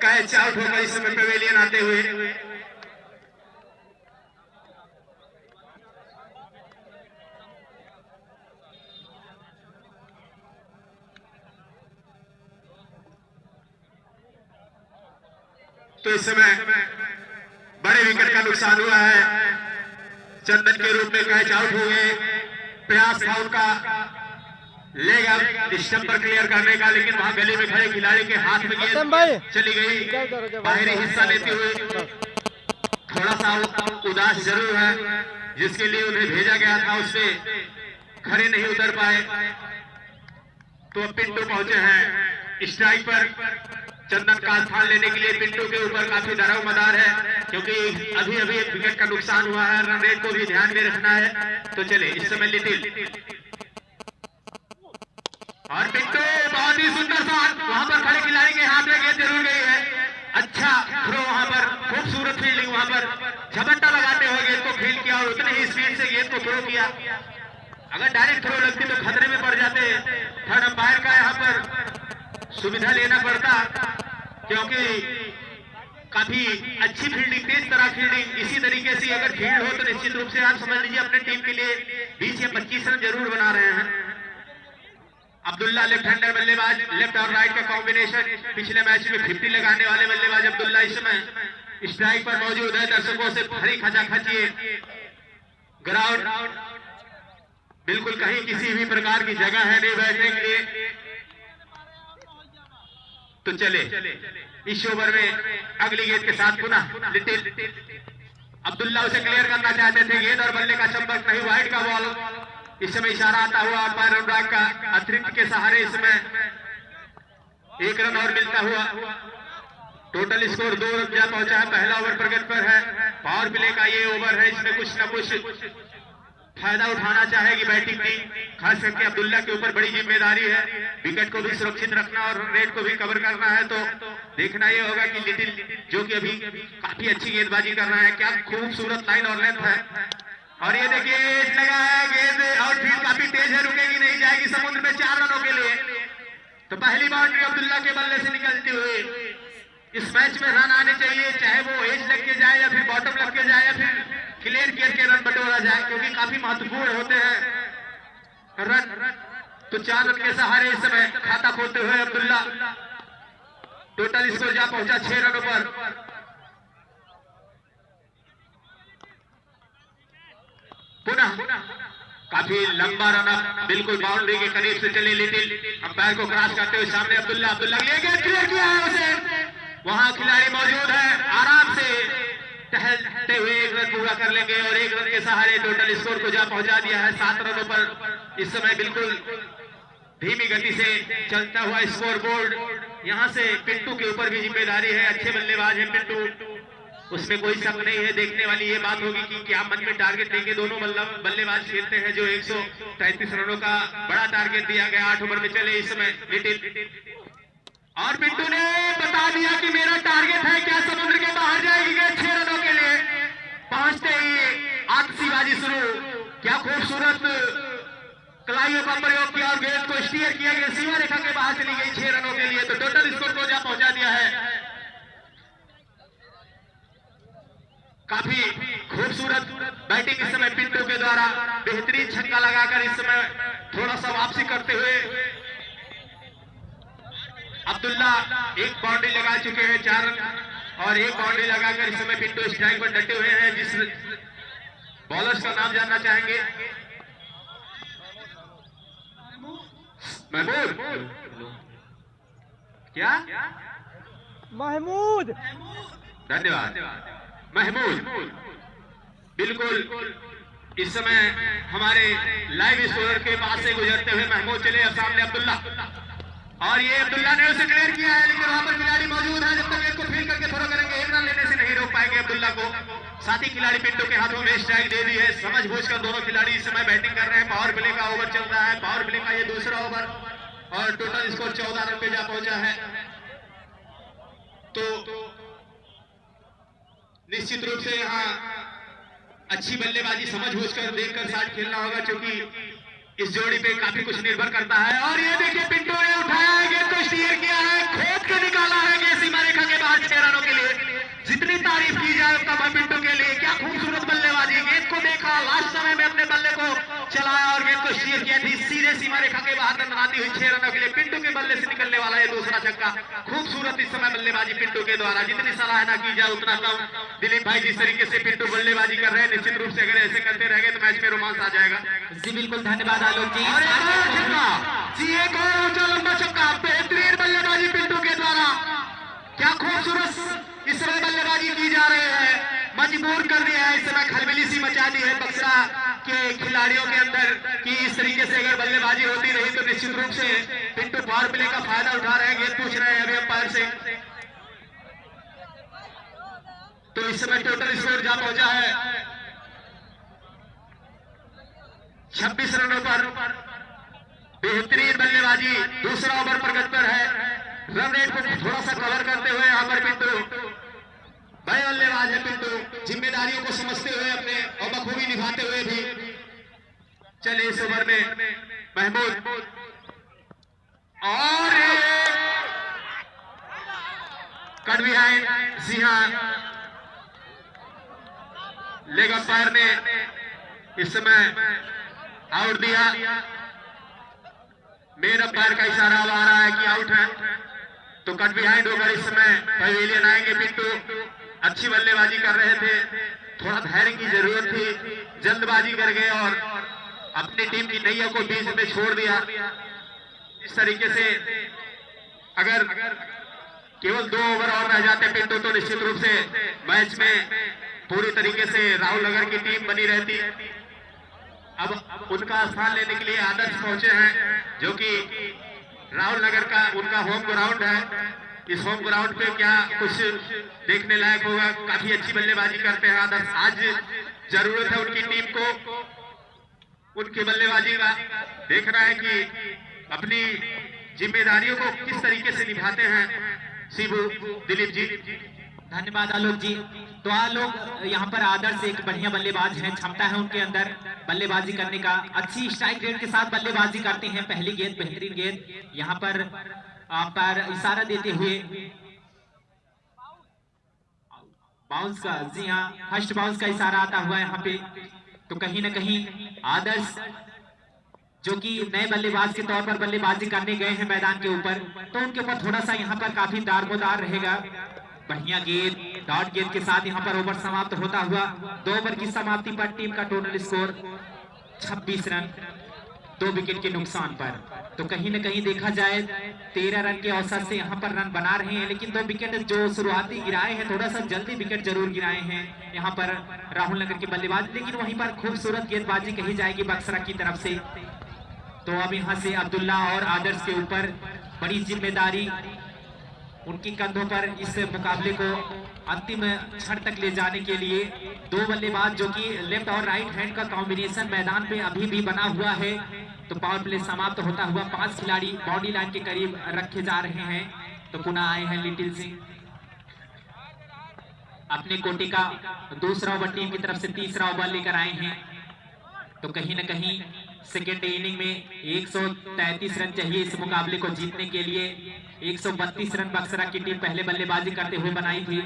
कैच आउट होकर इस समय पवेलियन आते हुए तो इस समय बड़े विकेट का नुकसान हुआ है। चंदन के रूप में कैच आउट हो गए। प्रयास था उनका लेग अप स्टंप पर क्लियर करने का, लेकिन वहां गली में खड़े खिलाड़ी के हाथ में गेंद चली गई। बाहरी हिस्सा लेते हुए थोड़ा सा उदास जरूर है, जिसके लिए उन्हें भेजा गया था उससे खड़े नहीं उतर पाए। तो अब पिंटू पहुंचे हैं स्ट्राइक पर। चंदन का स्थान लेने के लिए पिंटू के ऊपर काफी दारोमदार है, क्योंकि अभी अभी एक विकेट का नुकसान हुआ है। रन रेट को भी ध्यान में रखना है। तो चले इस समय लिटिल और पिंटू बहुत ही सुंदर सा वहां पर खड़े खिलाड़ी के हाथ में गेंद जरूर गई है। अच्छा थ्रो वहां पर, खूबसूरत फील्डिंग वहां पर झपट्टा लगाते हुए गेंद को फील्ड किया और उतने ही स्पीड से गेंद को थ्रो किया। अगर डायरेक्ट थ्रो लगती तो खतरे में पड़ जाते। थर्ड अंपायर का यहाँ पर सुविधा लेना पड़ता, क्योंकि काफी अच्छी फील्डिंग, तेज तरह फील्डिंग। इसी तरीके से अगर फील्ड हो तो निश्चित रूप से आप समझ लीजिए अपने टीम के लिए 20 या 25 रन जरूर बना रहे हैं। अब्दुल्ला लेफ्ट हैंडर बल्लेबाज, लेफ्ट और राइट का कॉम्बिनेशन। पिछले मैच में 50 लगाने वाले बल्लेबाज अब्दुल्ला इस समय स्ट्राइक पर मौजूद है। दर्शकों से भरी खचाखची ग्राउंड बिल्कुल कहीं किसी भी प्रकार की जगह है नहीं बैठने के लिए। तो चले इस ओवर में अगली गेंद के साथ पुनः लिटिल। अब्दुल्ला उसे क्लियर करना चाहते थे, गेंद और बल्ले का संपर्क नहीं। वाइड का बॉल इस समय इशारा आता हुआ अंपायर अनुराग का अतिरिक्त के सहारे इस समय 1 रन और मिलता हुआ टोटल स्कोर 2 रन जा पहुंचा है। पहला ओवर प्रगति पर है। पावर प्ले का ये ओवर है, इसमें कुछ न कुछ फायदा उठाना चाहेगी बैटिंग टीम। खास करके अब्दुल्ला के ऊपर बड़ी जिम्मेदारी है, विकेट को भी सुरक्षित रखना और रेट को भी कवर करना है। तो देखना ये होगा कि लिटिल जो कि अभी काफी अच्छी गेंदबाजी कर रहा है, क्या खूबसूरत लाइन और लेंथ है। और ये देखिए एज लगा है, गेंद आउटफील्ड काफी तेज है, रुकेगी नहीं, जाएगी समुद्र में 4 रनों के लिए। तो पहली बाउंड्री अब्दुल्ला के बल्ले से निकलती हुई इस मैच में रन आने चाहिए, चाहे वो एज लग के जाए या फिर बॉटम लग के जाए या फिर क्लियर करके रन बटोरा जाए, क्योंकि काफी महत्वपूर्ण होते हैं रन। तो 4 रन के सहारे इस समय खाता खोलते हुए अब्दुल्ला टोटल स्कोर जा पहुंचा 6 रनों पर। पुनः काफी लंबा रन अप, बिल्कुल बाउंड्री के करीब से चले लिटिल। अंपायर को क्रॉस करते हुए सामने अब्दुल्ला क्लियर किया है उसे। वहां खिलाड़ी मौजूद है, आराम से टहलते हुए 1 रन पूरा कर लेंगे और 1 रन के सहारे टोटल स्कोर को जा पहुंचा दिया है 7 रनों पर। इस समय बिल्कुल धीमी गति से चलता हुआ स्कोर बोर्ड। यहां से पिंटू के ऊपर भी जिम्मेदारी है, अच्छे बल्लेबाज है पिंटू, उसमें कोई शक नहीं है। देखने वाली ये बात होगी कि क्या मन में टारगेट देंगे। दोनों बल्लेबाज खेलते हैं जो 133 रनों का बड़ा टारगेट दिया गया 8 ओवर में। चले इस समय लिटिल और पिंटू ने बता दिया कि मेरा टारगेट है क्या समुद्र के बाहर जाएगी 6 रनों के लिए। पहुंचते ही आतिशबाजी शुरू, क्या खूबसूरत कलाइयों का प्रयोग किया और गेंद को स्टीयर किया गया, सीमा रेखा के बाहर चली गई 6 रनों के लिए। तो टोटल स्कोर को जा पहुंचा दिया है। काफी खूबसूरत बैटिंग इस समय पिंटू के द्वारा, बेहतरीन छक्का लगाकर इस समय थोड़ा सा वापसी करते हुए अब्दुल्ला एक बाउंड्री लगा चुके हैं 4 रन और एक बाउंड्री लगाकर इस समय पिंटू स्ट्राइक पर डटे हुए हैं। जिस बॉलर्स का नाम जानना चाहेंगे? महमूद, क्या महमूद, धन्यवाद महमूद। बिल्कुल इस समय हमारे लाइव स्कोर के पास से गुजरते हुए महमूद चले अब सामने अब्दुल्ला, और ये अब्दुल्ला ने उसे क्लियर किया है, लेकिन वहां पर खिलाड़ी मौजूद है। जब तक इसको फील करके थोड़ा करेंगे, 1 रन लेने से नहीं रोक पाएंगे अब्दुल्ला को। साथी खिलाड़ी पिंटू के हाथों में स्ट्राइक दे दी है। समझबूझकर दोनों खिलाड़ी इस समय बैटिंग कर रहे हैं। पावर प्ले का ओवर चल रहा है, पावर प्ले का ये दूसरा ओवर, और टोटल स्कोर 14 रन पे जा पहुंचा है। तो निश्चित रूप से यहाँ अच्छी बल्लेबाजी समझबूझकर देखकर शॉट खेलना होगा, क्योंकि इस जोड़ी पे काफी कुछ निर्भर करता है। और ये देखिए पिंटू ने उठाया है, गेंद को स्टीयर किया है, खोद के निकाला है गेंद सीमा रेखा के बाहर 6 रनों के लिए। जितनी तारीफ की जाए उतना है पिंटू के लिए। क्या खूबसूरत बल्लेबाजी, गेंद को देखा, लास्ट समय में अपने बल्ले को चलाया और गेंद को स्टीयर किया थी सीधे सीमा रेखा के बाहर दंडनाती हुई 6 रनों के लिए। पिंटू के बल्ले से निकलने वाला ये दूसरा छक्का। खूबसूरत इस समय बल्लेबाजी पिंटू के द्वारा, जितनी सराहना की जाए उतना कम। दिलीप भाई जिस तरीके से पिंटू बल्लेबाजी कर रहे हैं, निश्चित रूप से अगर ऐसे करते रह गए तो मैच में रोमांच आ जाएगा। जी बिल्कुल, धन्यवाद आलोक जी। और एक और छक्का, जी एक और ऊंचा लंबा छक्का, बेहतरीन बल्लेबाजी पिंटू के द्वारा। क्या खूबसूरत इस समय बल्लेबाजी की जा रही है, मजबूर कर दिया है इस समय, खलबली सी मचा दी है बक्सरा के खिलाड़ियों के अंदर कि इस तरीके से अगर बल्लेबाजी होती रही तो निश्चित रूप से पिंटू पावर प्ले का फायदा उठा रहे हैं। गेंद पूछ रहे हैं अभी अंपायर से। तो इस समय टोटल स्कोर जा पहुंचा है 26 रनों पर। बेहतरीन बल्लेबाजी, दूसरा ओवर प्रगति पर है। रन रेट को थोड़ा सा कवर करते हुए यहाँ पर पिंटू भाई बल्लेबाज है। पिंटू जिम्मेदारियों को समझते हुए अपने और बखूबी निभाते हुए भी चले इस ओवर में महमूद, और cut behind Sinha. Leg umpire ने इस समय आउट दिया। मेन अंपायर का इशारा अब आ रहा है कि आउट है, तो कट बिहाइंड होकर इस समय पवेलियन आएंगे। पिंटू अच्छी बल्लेबाजी कर रहे थे, थोड़ा धैर्य की जरूरत थी, जल्दबाजी कर गए और अपनी टीम की नैया को बीच में छोड़ दिया। इस तरीके से अगर केवल 2 ओवर और रह जाते पिंटू तो निश्चित रूप से मैच में पूरी तरीके से राहुल नगर की टीम बनी रहती। अब उनका स्थान लेने के लिए आदर्श पहुंचे हैं, जो कि राहुल नगर का उनका होम ग्राउंड है। इस होम ग्राउंड पे क्या कुछ देखने लायक होगा। काफी अच्छी बल्लेबाजी करते हैं आदर्श। आज जरूरत है उनकी टीम को उनकी बल्लेबाजी का। देखना है कि अपनी जिम्मेदारियों को किस तरीके से निभाते हैं शिबू, दिलीप जी। धन्यवाद आलोक जी। तो आलोक यहाँ पर आदर्श एक बढ़िया बल्लेबाज हैं, क्षमता है उनके अंदर बल्लेबाजी करने का, अच्छी स्ट्राइक रेट के साथ बल्लेबाजी करते हैं। पहली गेंद बेहतरीन गेंद, यहाँ पर इशारा देते हुए बाउंस का, जी हाँ फर्स्ट बाउंस का इशारा आता हुआ यहाँ पे। तो कहीं ना कहीं आदर्श जो कि नए बल्लेबाज के तौर पर बल्लेबाजी करने गए हैं मैदान के ऊपर, तो उनके ऊपर थोड़ा सा यहाँ पर काफी दारोमदार रहेगा। बढ़िया गेंद, डॉट गेंद के साथ यहाँ पर ओवर समाप्त होता हुआ 2 ओवर की समाप्ति पर टीम का टोटल स्कोर 26 रन 2 विकेट के नुकसान पर। तो कहीं न कहीं देखा जाए 13 रन के औसत से यहाँ पर रन बना रहे हैं, लेकिन 2 विकेट जो शुरुआती गिराए हैं, थोड़ा सा जल्दी विकेट जरूर गिराए हैं यहाँ पर राहुल नगर के बल्लेबाज। लेकिन वहीं पर खूबसूरत गेंदबाजी कही जाएगी बक्सरा की तरफ से। तो अब यहाँ से अब्दुल्ला और आदर्श के ऊपर बड़ी जिम्मेदारी उनकी कंधों पर इस मुकाबले को अंतिम क्षण तक ले जाने के लिए 2 बल्लेबाज जो कि लेफ्ट और राइट हैंड का कॉम्बिनेशन मैदान पे अभी भी बना हुआ है। तो पावर प्ले समाप्त होता हुआ 5 खिलाड़ी बाउंड्री लाइन के करीब रखे जा रहे हैं। तो पुनः आए हैं लिटिल सिंह, अपने कोटे का दूसरा ओवर टीम की तरफ से तीसरा ओवर लेकर आए हैं। तो कहीं ना कहीं सेकेंड इनिंग में 133 रन चाहिए इस मुकाबले को जीतने के लिए। 132 रन बक्सरा की टीम पहले बल्लेबाजी करते हुए बनाई थी।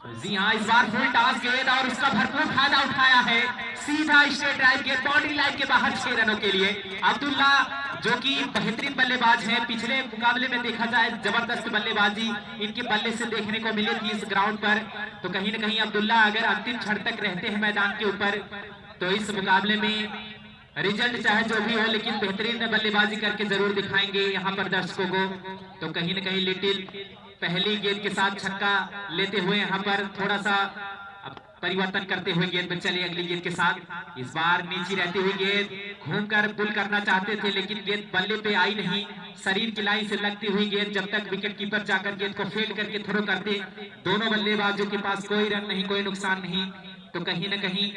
जी हाँ, इस बार फुल टॉस गेंद और उसका भरपूर फायदा उठाया है। सीधा स्ट्रेट ड्राइव गेंद बाउंड्री लाइन के बाहर 6 रनों के लिए। अब्दुल्ला जो कि बेहतरीन बल्लेबाज हैं, पिछले मुकाबले में देखा जाए जबरदस्त बल्लेबाजी इनके बल्ले से देखने को मिली थी इस ग्राउंड पर। तो कहीं ना कहीं अब्दुल्ला अगर अंतिम क्षण तक रहते हैं मैदान के ऊपर तो इस मुकाबले में रिजल्ट चाहे जो भी हो लेकिन बेहतरीन बल्लेबाजी करके जरूर दिखाएंगे यहाँ पर दर्शकों को। तो कहीं ना कहीं लिटिल पहली गेंद के साथ छक्का लेते हुए यहाँ पर थोड़ा सा परिवर्तन करते हुए गेंद में चले अगली गेंद के साथ। इस बार नीचे रहती हुई गेंद घूमकर पुल करना चाहते थे लेकिन गेंद बल्ले पे आई नहीं। शरीर की लाइन से लगती हुई गेंद जब तक विकेट कीपर जाकर गेंद को फील्ड करके थ्रो करते, दोनों बल्लेबाजों के पास कोई रन नहीं, कोई नुकसान नहीं। तो कहीं ना कहीं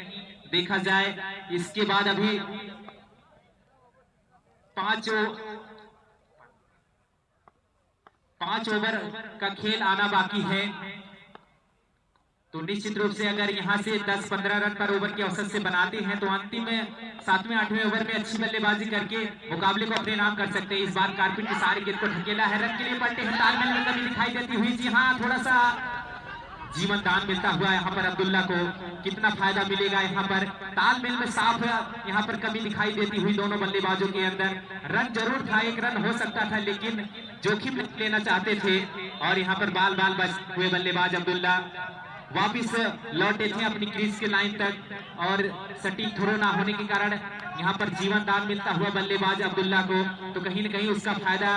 देखा जाए इसके बाद अभी 5 ओवर का खेल आना बाकी है। तो निश्चित रूप से अगर यहां से 10-15 रन पर ओवर के औसत से बनाते हैं तो अंतिम में 7वें-8वें ओवर में अच्छी बल्लेबाजी करके मुकाबले को अपने नाम कर सकते हैं। इस बार कारपिट के सारे गेंद को ढकेला है, रन के लिए पलटे हैं, तालमेल में कमी दिखाई देती हुई। जी हाँ, थोड़ा सा जीवन दान मिलता हुआ यहाँ पर अब्दुल्ला को कितना फायदा मिलेगा। यहाँ पर तालमेल में साफ यहाँ पर कमी दिखाई देती हुई दोनों बल्लेबाजों के अंदर। रन जरूर था, 1 रन हो सकता था लेकिन जोखिम लेना चाहते थे और यहाँ पर बाल बाल बच हुए बल्लेबाज अब्दुल्ला वापिस लौटे थे अपनी क्रीज के लाइन तक और सटीक थ्रो ना होने के कारण यहाँ पर जीवन दान मिलता हुआ बल्लेबाज अब्दुल्ला को। तो कहीं ना कहीं उसका फायदा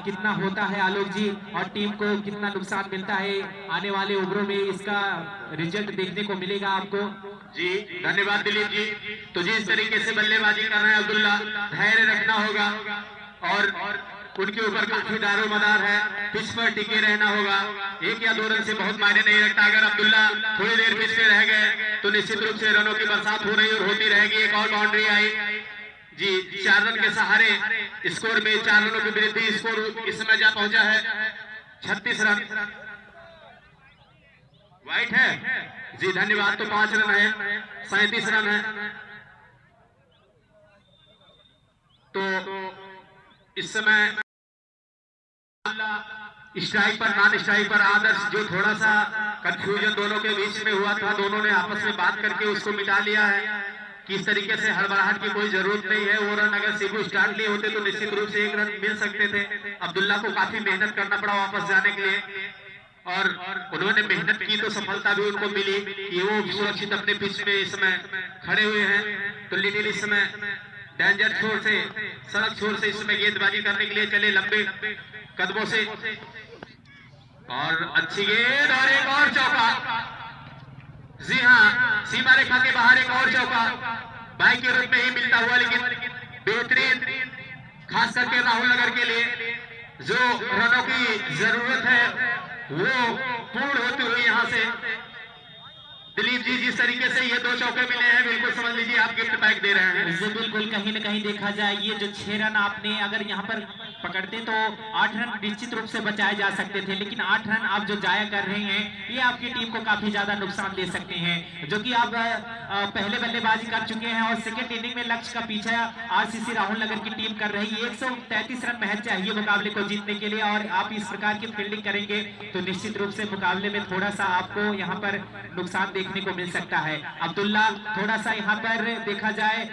कितना होता है आलोक जी और टीम को कितना नुकसान मिलता है आने वाले ओवरों में, इसका रिजल्ट देखने को मिलेगा आपको। जी धन्यवाद दिलीप जी। तो जिस तरीके से बल्लेबाजी कर रहे हैं अब्दुल्ला, धैर्य रखना होगा और उनके ऊपर काफी दारोमदार है, पिच पर टिके रहना होगा। 1 या 2 रन से बहुत मायने नहीं रखता। अगर अब्दुल्ला थोड़ी देर पिच पे रह गए तो निश्चित रूप से रनों की बरसात हो रही और होती रहेगी। एक और बाउंड्री आई जी, 4 रन के सहारे स्कोर में 4 रनों की वृद्धि। स्कोर इस समय जा पहुंचा है 36 रन। वाइट है जी, धन्यवाद। तो 5 रन है, 37 रन है। तो इस समय स्ट्राइक पर नॉन स्ट्राइक पर आदर्श जो थोड़ा सा कंफ्यूजन दोनों के बीच में हुआ था, दोनों ने आपस में बात करके उसको मिटा लिया है कि इस तरीके से हड़बड़ाहट की कोई जरूरत नहीं है। वो रन अगर सिर्फ स्टार्ट लिए होते तो निश्चित रूप से 1 रन मिल सकते थे। अब्दुल्ला को काफी मेहनत करना पड़ा वापस जाने के लिए और उन्होंने मेहनत की तो सफलता भी उनको मिली कि वो सुरक्षित अपने पिच में इस समय खड़े हुए हैं। तो लिटिल इस समय डेंजर छोर से, सड़क छोर से इस समय गेंदबाजी करने के लिए चले लंबे कदमों से और अच्छी गेंद और एक और चौका। जी हाँ, सीमा रेखा के बाहर एक और चौका बाई के रूप में ही मिलता हुआ लेकिन बेहतरीन, खास करके राहुल नगर के लिए जो रनों की जरूरत है वो पूर्ण होती हुई यहाँ से दिलीप जी जिस तरीके से ये 2 चौके मिले हैं, बिल्कुल समझ लीजिए आप गिफ्ट पैक दे रहे हैं। जी बिल्कुल, कहीं ना कहीं देखा जाए ये जो 6 रन आपने अगर यहाँ पर पकड़ते तो 8 रन निश्चित रूप से बचाए जा सकते थे, लेकिन 8 रन आप जो जाया कर रहे हैं ये आपकी टीम को काफी ज्यादा नुकसान दे सकते हैं। जो कि आप पहले बल्लेबाजी कर चुके हैं और सेकेंड इनिंग में लक्ष्य का पीछा आरसीसी राहुल नगर की टीम कर रही है। 133 रन महज चाहिए मुकाबले को जीतने के लिए और आप इस प्रकार की फील्डिंग करेंगे तो निश्चित रूप से मुकाबले में थोड़ा सा आपको यहाँ पर नुकसान देखने को मिल सकता है। अब्दुल्ला थोड़ा सा यहाँ पर देखा जाए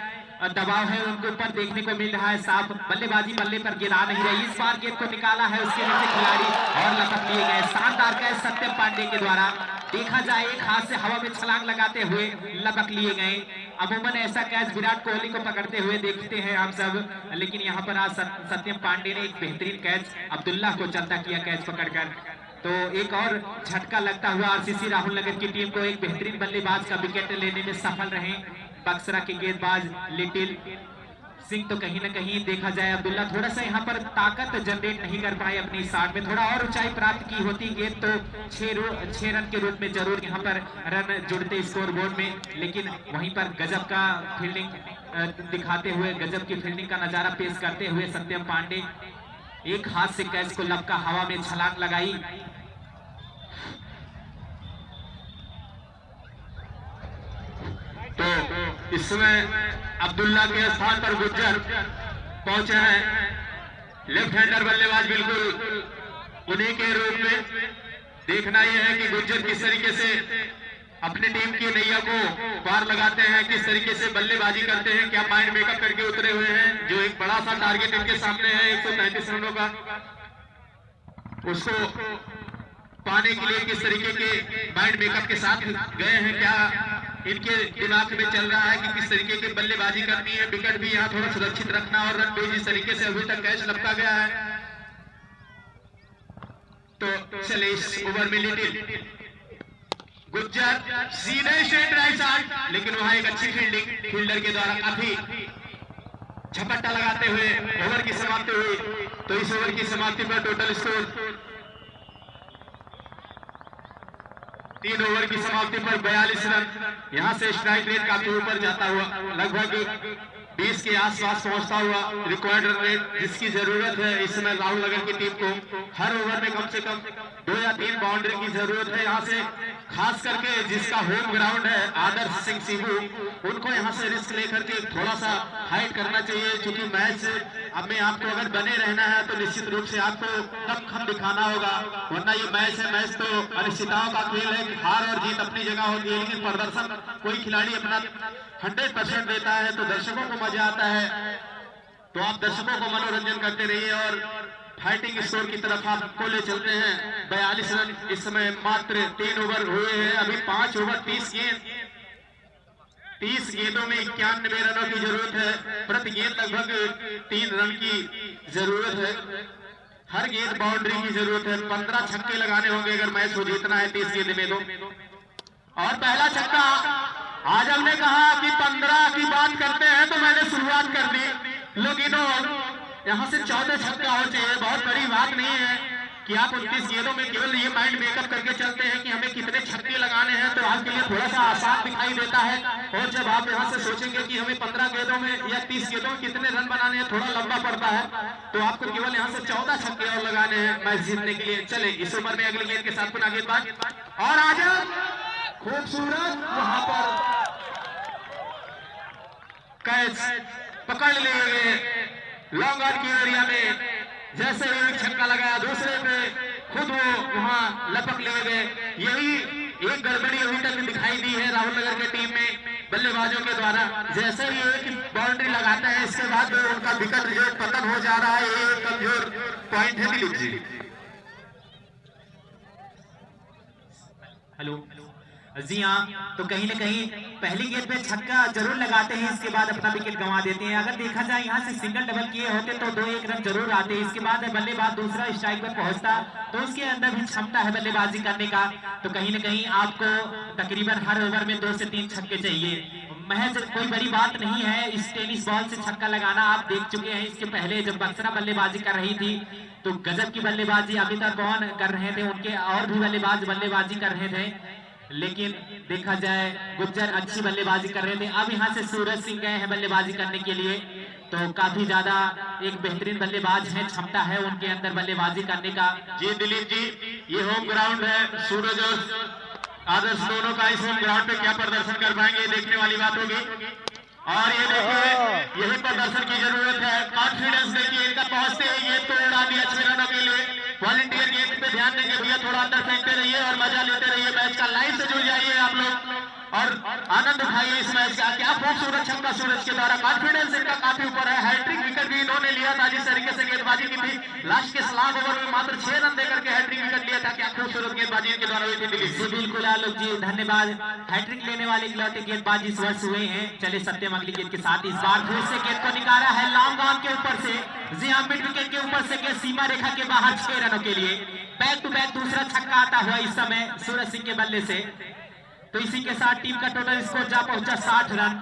दबाव है उनके ऊपर देखने को मिल रहा है, साफ बल्लेबाजी बल्ले पर गिरा नहीं रही। इस बार गेंद को निकाला है, उसके नीचे खिलाड़ी और लपक लिए गए। शानदार कैच सत्यम पांडे के द्वारा देखा जाए, एक हाथ से हवा में छलांग लगाते हुए लपक लिए गए। अमूमन ऐसा कैच विराट कोहली को पकड़ते हुए देखते हैं हम सब, लेकिन यहाँ पर आज सत्यम पांडे ने एक बेहतरीन कैच अब्दुल्ला को चलता किया कैच पकड़कर। तो एक और झटका लगता हुआ आरसीसी राहुल नगर की टीम को एक बेहतरीन बल्लेबाज का विकेट लेने में सफल रहे बक्सरा के गेंदबाज लिटिल सिंह। तो कहीं ना कहीं देखा जाए अब्दुल्ला थोड़ा सा यहाँ पर ताकत जनरेट नहीं कर पाए अपनी शॉट में, थोड़ा और ऊंचाई प्राप्त की होती गेंद तो 6 रन के रूप में जरूर यहाँ पर रन जुड़ते स्कोर बोर्ड में, लेकिन वहीं पर गजब का फील्डिंग दिखाते हुए गजब की फील्डिंग का नजारा पेश करते हुए सत्यम पांडे एक हाथ से कैच को लपका हवा में छलांग लगाई। तो इस समय अब्दुल्ला के स्थान पर गुज्जर पहुंचे हैं। लेफ्ट हैंडर बल्लेबाज बिल्कुल उन्हीं के रूप में। देखना यह है कि गुज्जर किस तरीके से अपनी टीम की नैया को पार लगाते हैं, किस तरीके से बल्लेबाजी करते हैं, क्या माइंड मेकअप करके उतरे हुए हैं। जो एक बड़ा सा टारगेट इनके सामने है 133 रनों का, उसको पाने के लिए किस तरीके के माइंड मेकअप के साथ गए हैं, क्या इनके दिमाग में चल रहा है कि किस तरीके की बल्लेबाजी करनी है। विकेट भी यहाँ थोड़ा सुरक्षित रखना और रन भी जिस तरीके से अभी तक कैच लपका गया है। तो चले इस ओवर में लिटिल गुज्जर सीधे स्ट्रेट राइट साइड, लेकिन वहां एक अच्छी फील्डिंग फील्डर के द्वारा काफी झपट्टा लगाते हुए ओवर की समाप्ति हुई। तो इस ओवर की समाप्ति पर टोटल स्कोर 3 ओवर की समाप्ति पर 42 रन। यहां से स्ट्राइक रेट काफी ऊपर जाता हुआ लगभग 20 के आसपास पहुंचता हुआ रिक्वायर्ड रन रेट जिसकी जरूरत है इस समय राहुल नगर की टीम को। हर ओवर में कम से कम 2 या 3 बाउंड्री की जरूरत है। यहाँ से खास करके जिसका होम ग्राउंड है आदर्श सिंह सीबू, उनको यहाँ से रिस्क लेकर के थोड़ा सा फाइट करना चाहिए, क्योंकि मैच में आपको अगर बने रहना है तो निश्चित रूप से आपको दमखम दिखाना होगा, वरना ये मैच है। मैच तो अनिश्चितताओं का खेल है, हार और जीत अपनी जगह होती है, लेकिन प्रदर्शन कोई खिलाड़ी अपना 100% देता है तो दर्शकों को मजा आता है। तो आप दर्शकों को मनोरंजन करते रहिए और फाइटिंग स्कोर की तरफ आपको ले चलते हैं। 42 रन इस समय मात्र 3 ओवर हुए हैं, अभी 5 ओवर 30 गेंदों में 91 रनों की जरूरत है। प्रति गेंद लगभग 3 रन की जरूरत है, हर गेंद बाउंड्री की जरूरत है। 15 छक्के लगाने होंगे अगर मैच को जीतना है 30 गेंद में। तो और पहला छक्का, आज हमने कहा कि 15 की बात करते हैं तो मैंने शुरुआत कर दी, लेकिन यहाँ से 14 छक्का हो चाहिए। बहुत बड़ी बात नहीं है कि आप 29 गेंदों में केवल ये माइंड मेकअप करके चलते हैं कि हमें कितने छक्के लगाने हैं, तो आपके लिए थोड़ा सा आसान दिखाई देता है। और जब आप यहाँ से सोचेंगे कि हमें 15 गेंदों में या 30 गेंदों में कितने रन बनाने हैं, थोड़ा लंबा पड़ता है, तो आपको केवल यहाँ से 14 छक्के और लगाने हैं मैच जीतने के लिए। चले इस ओवर में अगली गेंद के साथ पुनः गेंदबाज और आजा खूबसूरत वहां पर कैच पकड़ लिए गए लॉन्ग ऑन की एरिया में। जैसे ही एक छक्का लगाया दूसरे पे खुद वो वहां लपक लिए गए। यही एक गड़बड़ी अभी तक दिखाई दी है राहुल नगर की टीम में बल्लेबाजों के द्वारा। जैसे ही एक बाउंड्री लगाते हैं इसके बाद उनका विकेट जो पतन हो जा रहा है, ये एक कमजोर पॉइंट है दिलीप जी। हेलो जी हाँ, तो कहीं ना कहीं पहली गेंद पे छक्का जरूर लगाते हैं, इसके बाद अपना विकेट गंवा देते हैं। अगर देखा जाए यहाँ से सिंगल डबल किए होते तो 2-1 रन जरूर आते। इसके बाद बल्लेबाज दूसरा स्ट्राइक पर पहुंचता तो उसके अंदर भी क्षमता है बल्लेबाजी करने का। तो कहीं ना कहीं आपको तकरीबन हर ओवर में 2 से 3 छक्के चाहिए। महज कोई बड़ी बात नहीं है इस टेनिस बॉल से छक्का लगाना। आप देख चुके हैं इसके पहले जब बक्सरा बल्लेबाजी कर रही थी तो गजब की बल्लेबाजी अमिता कौन कर रहे थे, उनके और भी बल्लेबाज बल्लेबाजी कर रहे थे, लेकिन देखा जाए गुज्जर अच्छी बल्लेबाजी कर रहे थे। अब यहाँ से सूरज सिंह गए हैं बल्लेबाजी करने के लिए, तो काफी ज्यादा एक बेहतरीन बल्लेबाज है, क्षमता है उनके अंदर बल्लेबाजी करने का। जी दिलीप जी, ये होम ग्राउंड है, सूरज और आदर्श दोनों का इस होम ग्राउंड पे क्या प्रदर्शन कर पाएंगे देखने वाली बात होगी। और ये देखिए यही प्रदर्शन की जरूरत है। कॉन्फिडेंस देखिए इनका, पहुंचते ही ये तो उड़ा दिया 6 रनों के लिए। वॉलंटियर गेम पे ध्यान देंगे भैया, थोड़ा अंदर फेंकते रहिए और मजा लेते रहिए मैच का। लाइव से जुड़ जाइए आप लोग और आनंद उठाइए इस मैच का। क्या खूबसूरत छक्का सूरज के द्वारा, कॉन्फिडेंस इनका काफी ऊपर है। हैट्रिक विकेट भी इन्होंने लिया था जिस तरीके से गेंदबाजी की थी। लास्ट के सलाम ओवर में मात्र 6 रन देकर के हैट्रिक विकेट लिया था। क्या खूबसूरत गेंदबाजी इनके द्वारा हुई थी दिलीप जी। बिल्कुल आलोक जी, धन्यवाद। हैट्रिक लेने वाले इकलौते गेंदबाज इस वर्ष हुए हैं। चले सत्यम अगली गेंद के साथ इस बार फिर से गेंद को निकाला है लॉन्ग ऑन के ऊपर से। जी हाँ, मिड विकेट के ऊपर से गेंद सीमा रेखा के बाहर 6 रनों के लिए। बैक टू बैक दूसरा छक्का आता हुआ इस समय सूरज सिंह के बल्ले से। तो इसी के साथ टीम का टोटल स्कोर जा पहुंचा 60 रन।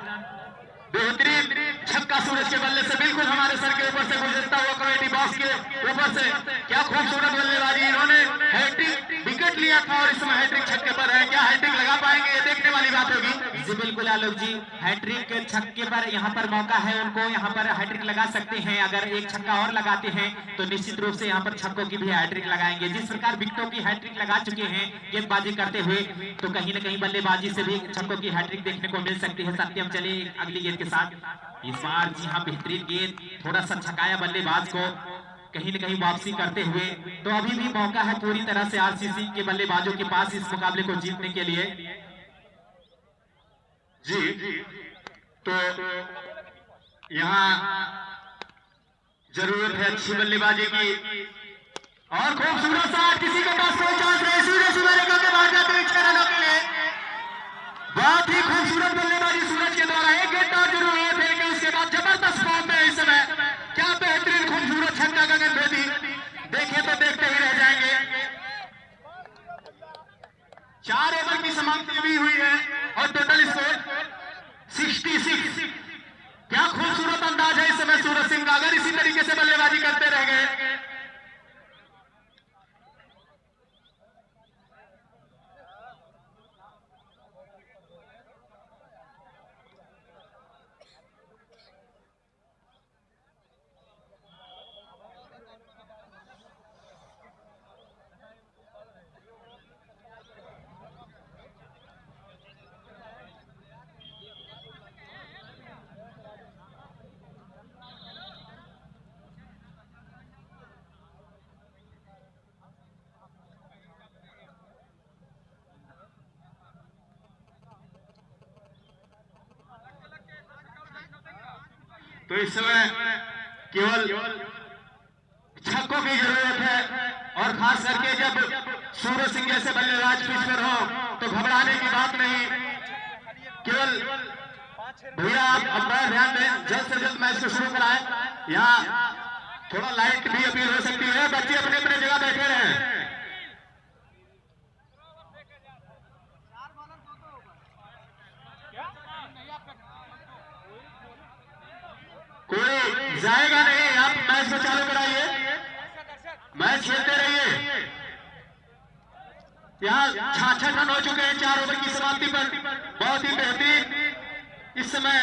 बेहतरीन छक्का सूरज के बल्ले से बिल्कुल हमारे सर के ऊपर से गुजरता हुआ कमेटी बॉक्स के ऊपर से। क्या खूबसूरत बल्लेबाजी, इन्होंने हैट्रिक विकेट लिया था और इस समय हैट्रिक छक्के पर है। क्या हैट्रिक लगा पाएंगे ये देखने वाली बात होगी। जी बिल्कुल आलोक जी, हैट्रिक छक्के पर यहाँ पर मौका है उनको, यहाँ पर हैट्रिक लगा सकते हैं। अगर एक छक्का और लगाते हैं तो निश्चित रूप से यहाँ पर छक्कों की भी हैट्रिक लगाएंगे। जिस प्रकार विकेटों की हैट्रिक लगा चुके हैं गेंदबाजी करते हुए, तो कहीं न कहीं बल्लेबाजी से भी छक्कों की हैट्रिक देखने को मिल सकती है। सत्यम चले अगली गेंद के साथ। इस बार जी हाँ बेहतरीन गेंद, थोड़ा सा छकाया बल्लेबाज को, कहीं न कहीं वापसी करते हुए। तो अभी भी मौका है पूरी तरह से आरसीसी के बल्लेबाजों के पास इस मुकाबले को जीतने के लिए। जी तो यहाँ जरूरत है अच्छी बल्लेबाजी की और खूबसूरत शॉट, किसी के पास कोई चांस नहीं, सूरज सुमेरेगा के बाहर जाते हुए 6 रनों के लिए। बहुत ही खूबसूरत बल्लेबाजी सूरज के द्वारा। एक गेंद और जरूरत है कि उसके बाद जबरदस्त फॉर्म में इस समय, क्या बेहतरीन खूबसूरत छक्का गगन भेदी, देखे तो देखते ही रह जाएंगे। 4 ओवर की समाप्ति भी हुई है और टोटल स्कोर 66। क्या खूबसूरत अंदाज है इस समय सूरज सिंह का, अगर इसी तरीके से बल्लेबाजी करते रह गए। तो इस समय केवल छक्कों की जरूरत है और खास करके जब सूरज सिंह जैसे बल्लेबाज पिच पर हो तो घबराने की बात नहीं। केवल भैया आप अपना ध्यान दें, जल्द से जल्द मैच को शुरू कराएं। यहाँ थोड़ा लाइट भी अपील हो सकती है, बच्चे अपने अपने जगह बैठे रहें। कोई जाएगा नहीं, आप मैच को चालू कराइए, मैच खेलते रहिए। यहाँ 66 रन हो चुके हैं 4 ओवर की समाप्ति पर, बहुत ही बेहतरीन इस समय।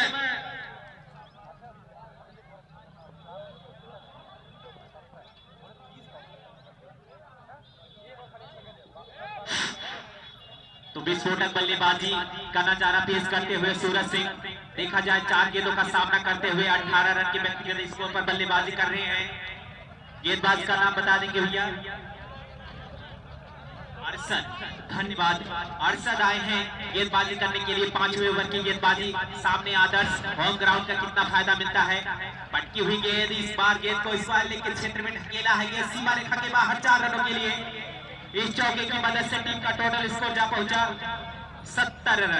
तो विस्फोटक बल्लेबाजी का नजारा पेश करते हुए सूरज सिंह, देखा जाए 4 गेंदों का सामना करते हुए 18 रन के व्यक्तिगत स्कोर पर बल्लेबाजी कर रहे हैं। गेंदबाज का नाम बता देंगे भैया, अरशद। धन्यवाद, अरशद आए हैं गेंदबाजी करने के लिए। 5वें ओवर की गेंदबाजी सामने आदर्श। होम ग्राउंड का कितना फायदा मिलता है। पटकी हुई गेंद, इस बार गेंद को इस बार लेकर क्षेत्र में ढकेला है, ये सीमा रेखा के बाहर 4 रनों के लिए। इस चौके की मदद से टीम का टोटल स्कोर जा पहुंचा 70 रन।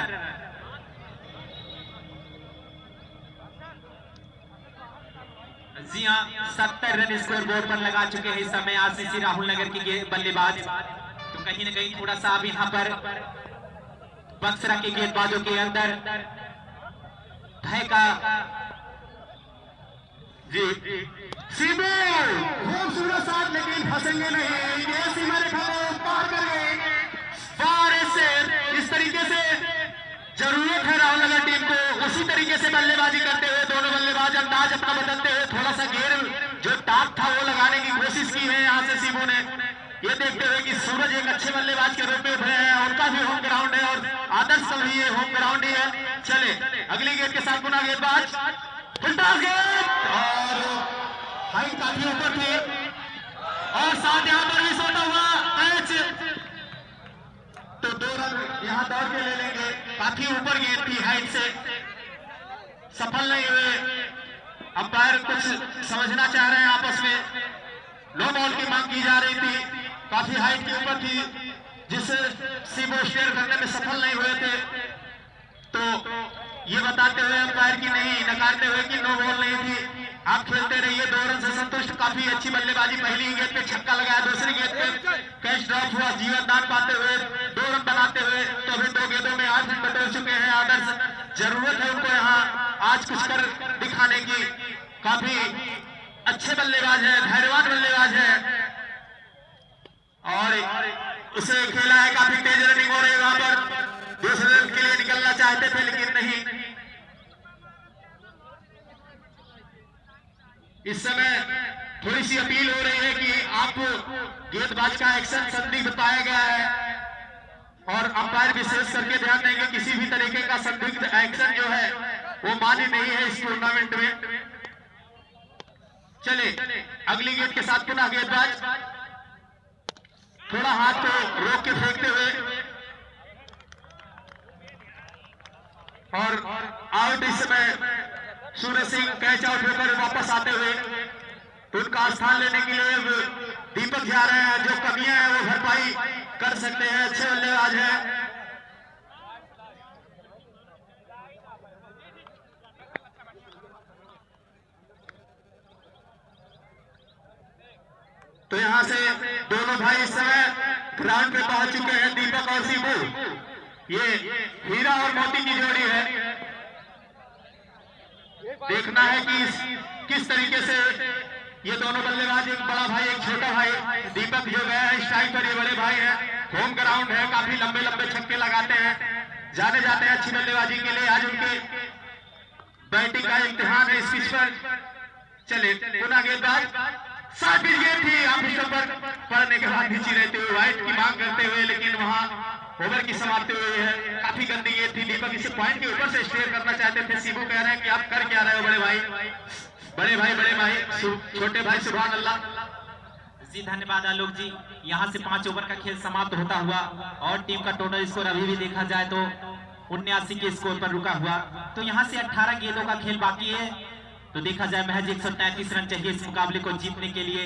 जी हाँ, 70 रन स्कोर बोर्ड पर लगा चुके हैं इस समय आरसीसी राहुल नगर की बल्लेबाज। तो कहीं न कहीं थोड़ा सा अब यहाँ पर बक्सरा के गेंदबाजों के अंदर भय का। जी सीधे खूबसूरत शॉट, लेकिन फंसेंगे नहीं, ये सीमा रेखा को पार कर गए। बार से इस तरीके से जरूरत है राहुल नगर टीम को उसी तरीके से बल्लेबाजी करते हुए, दोनों बल्लेबाज अंदाज अपना बदलते हुए, थोड़ा सा घेर जो टाप था वो लगाने की कोशिश की है यहाँ से सीबो ने। ये देखते हुए कि सूरज एक अच्छे बल्लेबाज के रूप में उभरे हैं, उनका भी होम ग्राउंड है और आदर्श का भी होम ग्राउंड ही है। चले अगली गेंद के साथ पुनः गेंदबाज फुलटॉस गेंद और हाइट काफी ऊपर थी और साथ यहाँ पर भी सोता हुआ कैच, तो 2 रन यहाँ दौड़ के ले लेंगे। काफी ऊपर गेंद थी, हाइट से सफल नहीं हुए। अंपायर कुछ समझना चाह रहे हैं आपस में, नो बॉल की मांग की जा रही थी, काफी हाइट के ऊपर थी जिससे सीबो शेयर करने में सफल नहीं हुए थे। तो ये बताते हुए अंपायर की नहीं, नकारते हुए कि नो बॉल नहीं थी, आप खेलते रहिए। 2 रन से संतुष्ट, काफी अच्छी बल्लेबाजी। पहली गेंद पे छक्का लगाया, दूसरी गेंद पे कैच ड्रॉप हुआ, जीवन दान पाते हुए 2 रन बनाते हुए तो अभी 2 गेंदों में 8 रन बटोर चुके हैं आदर्श। जरूरत है उनको यहाँ आज कुछ कर दिखाने की। काफी अच्छे बल्लेबाज है, धैर्यवान बल्लेबाज है और उसे खेला है, काफी तेज रनिंग हो रही है वहां पर। दूसरे रन के लिए निकलना चाहते थे लेकिन नहीं। इस समय थोड़ी सी अपील हो रही है कि आप गेंदबाज का एक्शन संदिग्ध पाया गया है और अंपायर विशेष करके ध्यान देंगे किसी भी तरीके का संदिग्ध एक्शन जो है वो मान्य नहीं है इस टूर्नामेंट में। चले अगली गेंद के साथ पुनः गेंदबाज थोड़ा हाथ को रोक के फेंकते हुए और आउट। इस समय सूर्य सिंह कैच आउट होकर वापस आते हुए उनका स्थान लेने के लिए दीपक जा रहे हैं। जो कमियां हैं वो भरपाई कर सकते हैं, अच्छे बल्लेबाज हैं। तो यहां से दोनों भाई इस समय ग्राउंड पे पहुंच चुके हैं, दीपक और शिबू। ये हीरा और मोती की जोड़ी है। देखना है कि किस तरीके से ये दोनों बल्लेबाज, एक बड़ा भाई एक छोटा भाई, दीपक जो गया है स्ट्राइक पर, ये बड़े भाई हैं। होम ग्राउंड है, काफी लंबे लंबे छक्के लगाते हैं, जाने जाते हैं अच्छी बल्लेबाजी के लिए। आज उनके बैटिंग का इम्तिहान है इस पिच पर। चले पुनः गेंदबाज साथ गेंद थी, आप इस पर पड़ने के बाद नीचे रहते हुए वाइट की मांग करते हुए, लेकिन वहां ओवर की समाप्ति हुई है। काफी गंदी गेंद थी। दीपक इसे पॉइंट के ऊपर से स्टेयर करना चाहते थे। शिबू कह रहे हैं कि आप कर क्या रहे हो बड़े भाई, बड़े भाई छोटे भाई सुभान अल्लाह जी। धन्यवाद आलोक जी। यहाँ से 5 ओवर का खेल समाप्त होता हुआ और टीम का टोटल स्कोर अभी भी देखा जाए तो 79 के स्कोर पर रुका हुआ। तो यहाँ से 18 गेंदों का खेल बाकी है। तो देखा जाए महज 133 रन चाहिए इस मुकाबले को जीतने के लिए।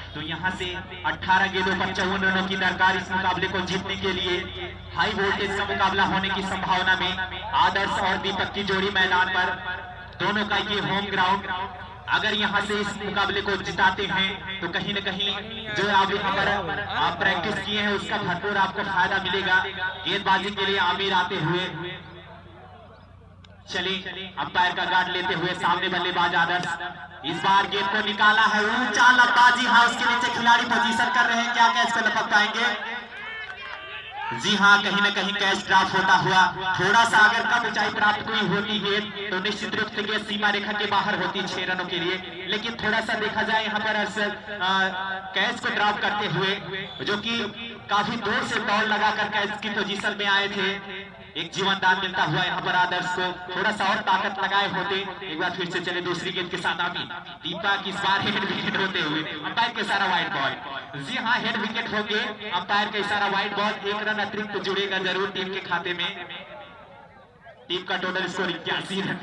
तो यहां से 18 गेंदों पर 54 रनों की दरकार इस मुकाबले को जीतने के लिए। हाई वोल्टेज का मुकाबला होने की संभावना में आदर्श और दीपक की जोड़ी मैदान पर, दोनों का ये होम ग्राउंड। अगर यहां से इस मुकाबले को जिताते हैं तो कहीं न कहीं जो आप यहाँ पर आप प्रैक्टिस किए हैं उसका भरपूर आपको फायदा मिलेगा गेंदबाजी के लिए आमिर आते हुए। चलिए अंपायर का गार्ड लेते हुए सामने बल्लेबाज आदर्श इस बार गेंद को निकाला है, ऊंचा लंबा। जी हाँ, उसके नीचे खिलाड़ी पोजीशन कर रहे हैं, क्या कैच को लपक पाएंगे? जी हाँ, कहीं न कहीं कैच ड्रॉप होता हुआ। थोड़ा सा अगर कम ऊंचाई प्राप्त हुई होती है तो निश्चित रूप से गेंद सीमा रेखा के बाहर होती 6 रनों के लिए। लेकिन थोड़ा सा देखा जाए यहाँ पर कैच को ड्रॉप करते हुए, जो कि काफी दूर से दौड़ लगाकर कैच की पोजीशन में आए थे, एक जीवन दान मिलता हुआ यहाँ पर आदर्श को। थोड़ा सा और ताकत लगाए होते। एक बार फिर से चले दूसरी गेंद के साथ आमी दीपक इस बार हेड विकेट होते हुए अंपायर का इशारा वाइड बॉल। जी हाँ, हेड विकेट होंगे, अंपायर का इशारा वाइड बॉल। 1 रन अतिरिक्त जुड़ेगा जरूर टीम के खाते में। टीम का टोटल स्कोर 81 रन।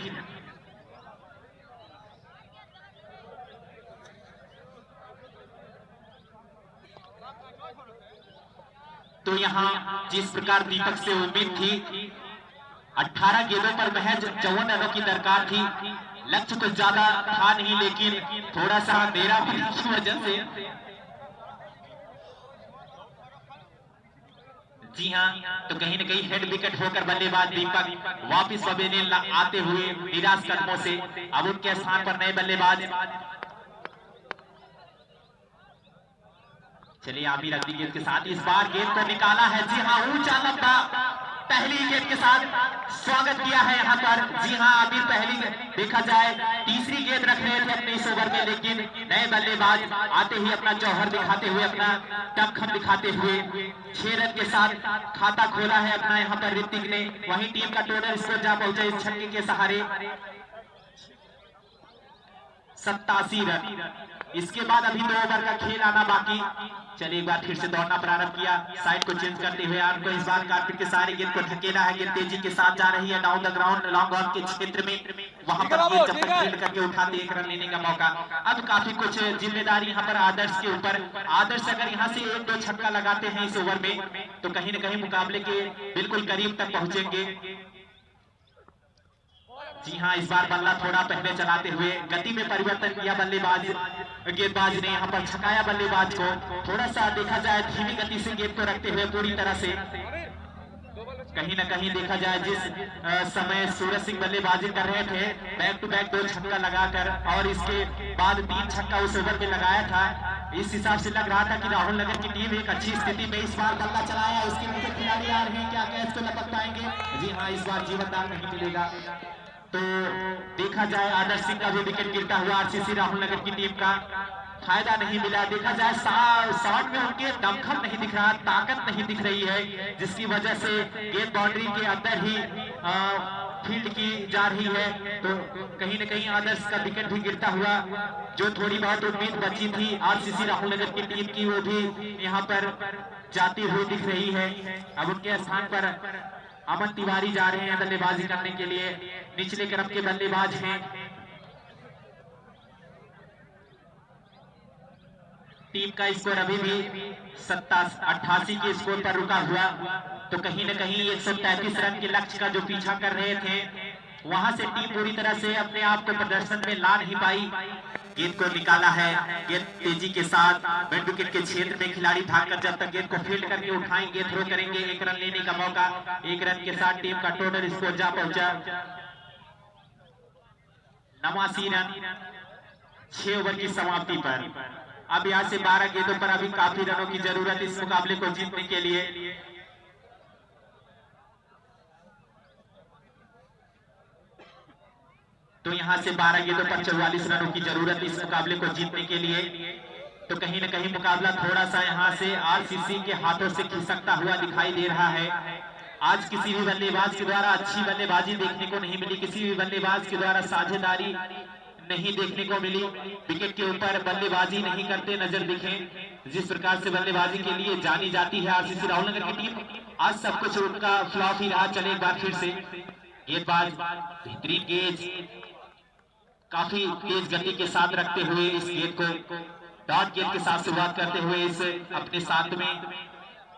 तो यहाँ जिस प्रकार दीपक से उम्मीद थी, 18 गेंदों पर महज 54 रनों की दरकार थी। लक्ष्य कुछ ज्यादा था नहीं, लेकिन थोड़ा सा अंधेरा होने की वजह से। जी हाँ, तो कहीं न कहीं हेड विकेट होकर बल्लेबाज दीपक वापिस पवेलियन आते हुए निराश कदमों से। अब उनके स्थान पर नए बल्लेबाज। चलिए आमिर अगली गेंद के साथ इस बार गेंद को निकाला है। जी हाँ, ऊंचा लंबा पहली गेंद के साथ स्वागत किया है यहाँ पर। जी हाँ, आमिर पहली देखा जाए तीसरी गेंद रख रहे थे अपने इस ओवर में, लेकिन नए बल्लेबाज आते ही अपना जौहर दिखाते हुए, अपना दमखम दिखाते हुए 6 रन के साथ खाता खोला है अपना यहाँ पर ऋतिक ने। वहीं टीम का टोटल स्कोर जा पहुंचा इस छक्के के सहारे 87 रन। इसके बाद अभी 2 ओवर का खेल आना बाकी। चलिए एक बार फिर से दौड़ना प्रारंभ किया, साइड को चेंज करते हुए आपको इस बार कारपेट के सारे गेंद को ढकेला है। गेंद तेजी के साथ जा रही है down the ground long on के क्षेत्र में। वहां पर गेंद जब तक फील्ड करके उठाते 1 रन लेने का मौका। अब काफी कुछ जिम्मेदारी यहाँ पर आदर्श के ऊपर। आदर्श अगर यहाँ से 1-2 छक्का लगाते हैं इस ओवर में तो कहीं न कहीं मुकाबले के बिल्कुल करीब तक पहुंचेंगे। जी हाँ, इस बार बल्ला थोड़ा पहले चलाते हुए गति में परिवर्तन किया गेंदबाज ने यहाँ पर छकाया बल्लेबाज को। थोड़ा सा देखा जाए धीमी गति से गेंद को रखते हुए पूरी तरह से कहीं ना कहीं देखा जाए जिस समय सूरज सिंह बल्लेबाजी कर रहे थे बैक टू बैक 2 छक्का लगाकर और इसके बाद 3 छक्का उस ओवर में लगाया था, इस हिसाब से लग रहा था कि राहुल नगर की टीम एक अच्छी स्थिति में इस बार बल्ला चलाया। उसके नीचे खिलाड़ी आ रहे हैं, क्या कैच को लपक पाएंगे? जी हाँ, इस बार जीवनदान नहीं मिलेगा। तो देखा जाए आदर्श सिंह का भी विकेट गिरता हुआ आरसीसी राहुल नगर की टीम का फायदा नहीं मिला। देखा जाए शॉट में उनके दमखम नहीं दिख रहा, ताकत नहीं दिख रही है, जिसकी वजह से गेंद बाउंड्री के अंदर ही फील्ड की जा रही है। तो कहीं न कहीं आदर्श का विकेट भी गिरता हुआ, जो थोड़ी बहुत उम्मीद बची थी आरसीसी राहुल नगर की टीम की, वो भी यहाँ पर जाती हुई दिख रही है। अब उनके स्थान पर अमन तिवारी जा रहे हैं बल्लेबाजी करने के लिए, निचले क्रम के बल्लेबाज हैं। टीम का स्कोर अभी भी 88 के स्कोर पर रुका हुआ। तो कहीं न कहीं 133 रन के लक्ष्य का जो पीछा कर रहे थे, वहां से टीम पूरी तरह से अपने आप को प्रदर्शन में ला नहीं पाई। गेंद को निकाला है, गेंद तेजी के साथ मिड विकेट के क्षेत्र में खिलाड़ी भागकर जब तक गेंद को फील्ड करके उठाएंगे, थ्रो करेंगे, 1 रन लेने का मौका। 1 रन के साथ टीम का टोटल स्कोर जा पहुंचा 89 रन 6 ओवर की समाप्ति पर। अब यहाँ से 12 गेंदों पर अभी काफी रनों की जरूरत इस मुकाबले को जीतने के लिए। तो यहाँ से 12 गेंदों पर 44 रनों की जरूरत इस मुकाबले को जीतने के लिए। तो कहीं न कहीं मुकाबला थोड़ा सा यहाँ से आरसीसी के हाथों से खिसकता हुआ दिखाई दे रहा है। आज किसी भी बल्लेबाज के द्वारा अच्छी बल्लेबाजी देखने को नहीं मिली, किसी भी बल्लेबाज के द्वारा साझेदारी नहीं देखने को मिली, विकेट के ऊपर बल्लेबाजी नहीं करते नजर दिखे। जिस प्रकार से बल्लेबाजी के लिए जानी जाती है आरसीसी राहुल नगर की टीम, आज सब कुछ उनका फ्लॉप ही रहा। चले एक बार फिर से गेंदबाज बेहतरीन गेंद काफी तेज गति के साथ रखते हुए इस गेंद को डॉट गेंद के साथ शुरुआत करते हुए इस अपने 7 में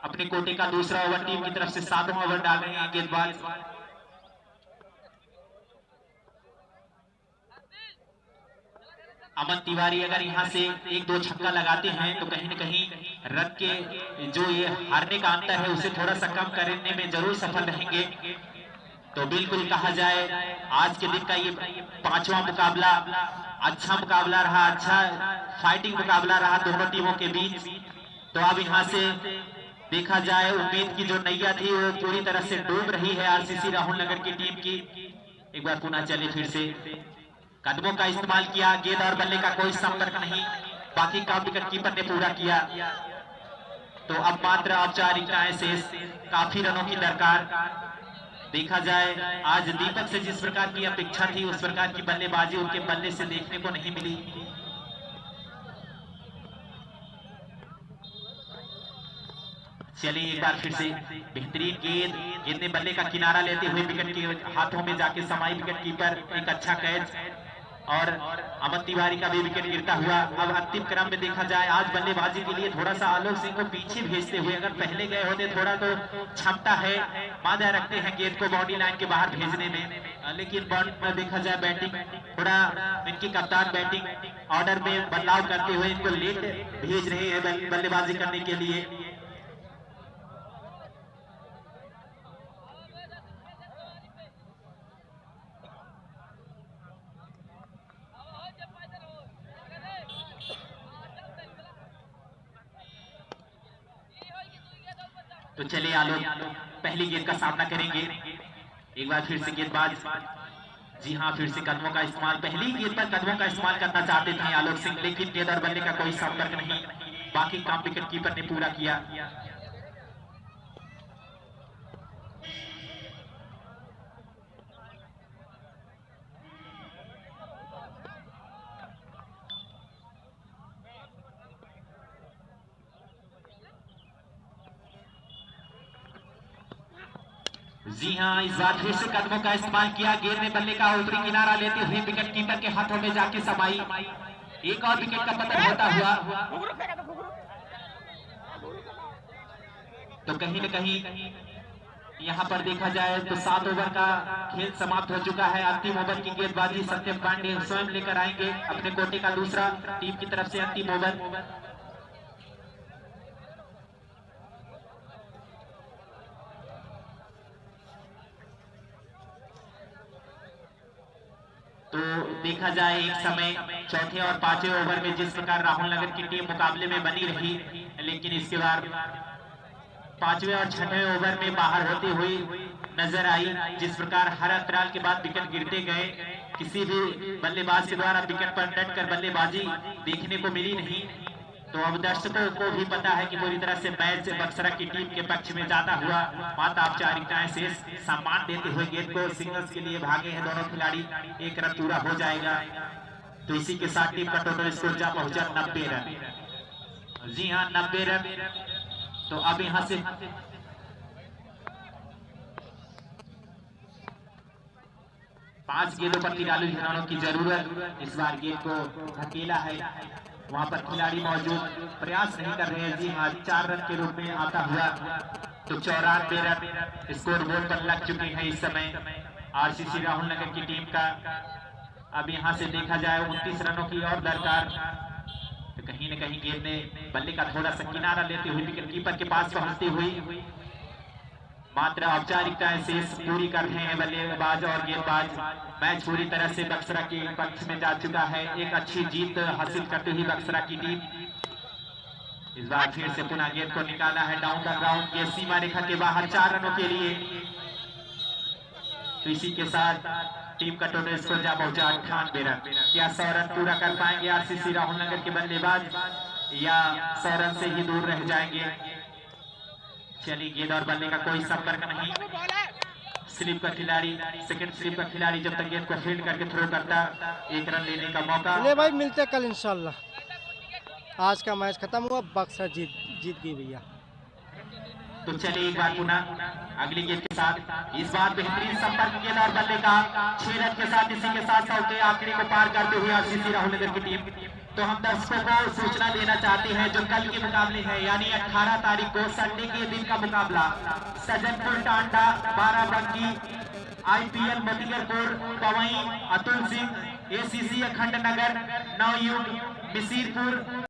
अपने कोटे का दूसरा ओवर टीम की तरफ से 7वां ओवर डाल रहे हैं गेंदबाज। अमन तिवारी अगर यहाँ से 1-2 छक्का लगाते हैं तो कहीं न कहीं रन के जो ये हारने का अंतर है उसे थोड़ा सा कम करने में जरूर सफल रहेंगे। तो बिल्कुल कहा जाए आज के दिन का ये 5वां मुकाबला अच्छा मुकाबला रहा, अच्छा फाइटिंग मुकाबला रहा दोनों टीमों के बीच। तो अब यहाँ से देखा जाए उम्मीद की जो नैया थी वो पूरी तरह से डूब रही है आरसीसी राहुल नगर की टीम की। एक बार पुनः चले फिर से, कदमों का इस्तेमाल किया, गेंद और बल्ले का कोई संपर्क नहीं, बाकी काम विकेट कीपर ने पूरा किया। तो अब मात्र औपचारिकताएं शेष, काफी रनों की दरकार। देखा जाए आज दीपक से जिस प्रकार की अपेक्षा थी उस प्रकार की बल्लेबाजी उनके बल्ले से देखने को नहीं मिली। चलिए एक बार फिर से बेहतरीन गेंद ने बल्ले का किनारा लेते हुए विकेट के हाथों में जाके समाई, विकेट कीपर एक अच्छा कैच और अमन तिवारी का भी विकेट गिरता हुआ। अब अंतिम क्रम में देखा जाए आज बल्लेबाजी के लिए थोड़ा सा आलोक सिंह को पीछे भेजते हुए, अगर पहले गए होते थोड़ा तो क्षमता है, मादा रखते हैं गेंद को बाउंड्री लाइन के बाहर भेजने में, लेकिन बॉल में देखा जाए बैटिंग थोड़ा इनकी कप्तान बैटिंग ऑर्डर में बदलाव करते हुए इनको लेट भेज रहे हैं बल्लेबाजी करने के लिए। तो चलिए आलोक पहली गेंद का सामना करेंगे। एक बार फिर से गेंदबाज, जी हाँ फिर से कदमों का इस्तेमाल, पहली गेंद पर कदमों का इस्तेमाल करना चाहते थे आलोक सिंह, लेकिन गेंद और बल्ले का कोई संपर्क नहीं, बाकी काम विकेट कीपर ने पूरा किया। जी हाँ, इस बार फिर से कदमों का इस्तेमाल किया, गेंद ने बल्ले का ऊपरी किनारा लेते हुए विकेट कीपर के हाथों में जाके समाई। एक और विकेट का पतन होता हुआ। तो कहीं न कहीं यहाँ पर देखा जाए तो 7 ओवर का खेल समाप्त हो चुका है। अंतिम ओवर की गेंदबाजी सत्यम पांडे स्वयं लेकर आएंगे अपने कोटे का दूसरा टीम की तरफ से अंतिम ओवर। तो देखा जाए एक समय चौथे और पांचवें ओवर में जिस प्रकार राहुल नगर की टीम मुकाबले में बनी रही, लेकिन इसके बाद पांचवें और छठवें ओवर में बाहर होती हुई नजर आई। जिस प्रकार हर अंतराल के बाद विकेट गिरते गए, किसी भी बल्लेबाज के द्वारा विकेट पर डटकर बल्लेबाजी देखने को मिली नहीं। तो अब दर्शकों को भी पता है कि पूरी तरह से मैच बक्सरा की टीम के पक्ष में जाता हुआ। माता औपचारिकताएं से सम्मान देते हुए गेंद को सिंगल्स के लिए भागे हैं दोनों खिलाड़ी। एक रन पूरा हो जाएगा तो इसी के साथ टीम का टोटल स्कोर जा पहुंचा 90 रन। जी हाँ, 90 रन। तो अब यहां से पांच गेंदों पर तिरालू खिलाड़ियों की जरूरत। इस बार गेंद को धकेला है, वहां पर खिलाड़ी मौजूद प्रयास नहीं कर रहे हैं। जी हाँ, 4 रन के रूप में आता हुआ तो 94 रन स्कोर बोर्ड पर लग चुके हैं इस समय आरसीसी राहुल नगर की टीम का। अब यहां से देखा जाए 29 रनों की और दरकार। तो कहीं न कहीं गेंद ने बल्ले का थोड़ा सा किनारा लेते हुए विकेट कीपर के पास पहुंचती हुई मात्र औपचारिकताएं शेष पूरी कर रहे हैं बल्लेबाज और गेंदबाज। मैच पूरी तरह से बक्सरा के पक्ष में जा चुका है। एक अच्छी जीत हासिल करते हुई बक्सरा की टीम इस बार फिर से पुनः गेंद को निकाला है डाउन द ग्राउंड के सीमा रेखा के बाहर 4 रनों के लिए। तो इसी के साथ टीम का टोटल स्कोर जा पहुंचा 98 रन। क्या 100 रन पूरा कर पाएंगे आरसीसी राहुल नगर के बल्लेबाज या 100 रन से ही दूर रह जाएंगे? चलिए, गेंद और बल्ले का कोई संपर्क नहीं। स्लिप का खिलाड़ी, सेकंड स्लिप का खिलाड़ी जब तक गेंद को फील्ड करके थ्रो करता, 1 रन लेने का मौका। चलिए भाई, मिलते कल इंशाल्लाह। आज का मैच खत्म हुआ, बक्सर जीत गई भैया। तो चलिए एक बार पुनः अगली गेंद के साथ इस बार बेहतरीन संपर्क गेंद और बल्ले का 6 रन के साथ इसी के साथ 100 के आंकड़े को पार करते हुए आरसीसी राहुल नगर की टीम। तो हम दर्शकों को सूचना देना चाहते हैं जो कल के मुकाबले है यानी 18 तारीख को संडे के दिन का मुकाबला सज्जनपुर टांडा, बाराबंकी, IPL मोतीगरपुर, पवई, अतुल सिंह, ACC अखंड नगर, नवयुग, मिसिरपुर।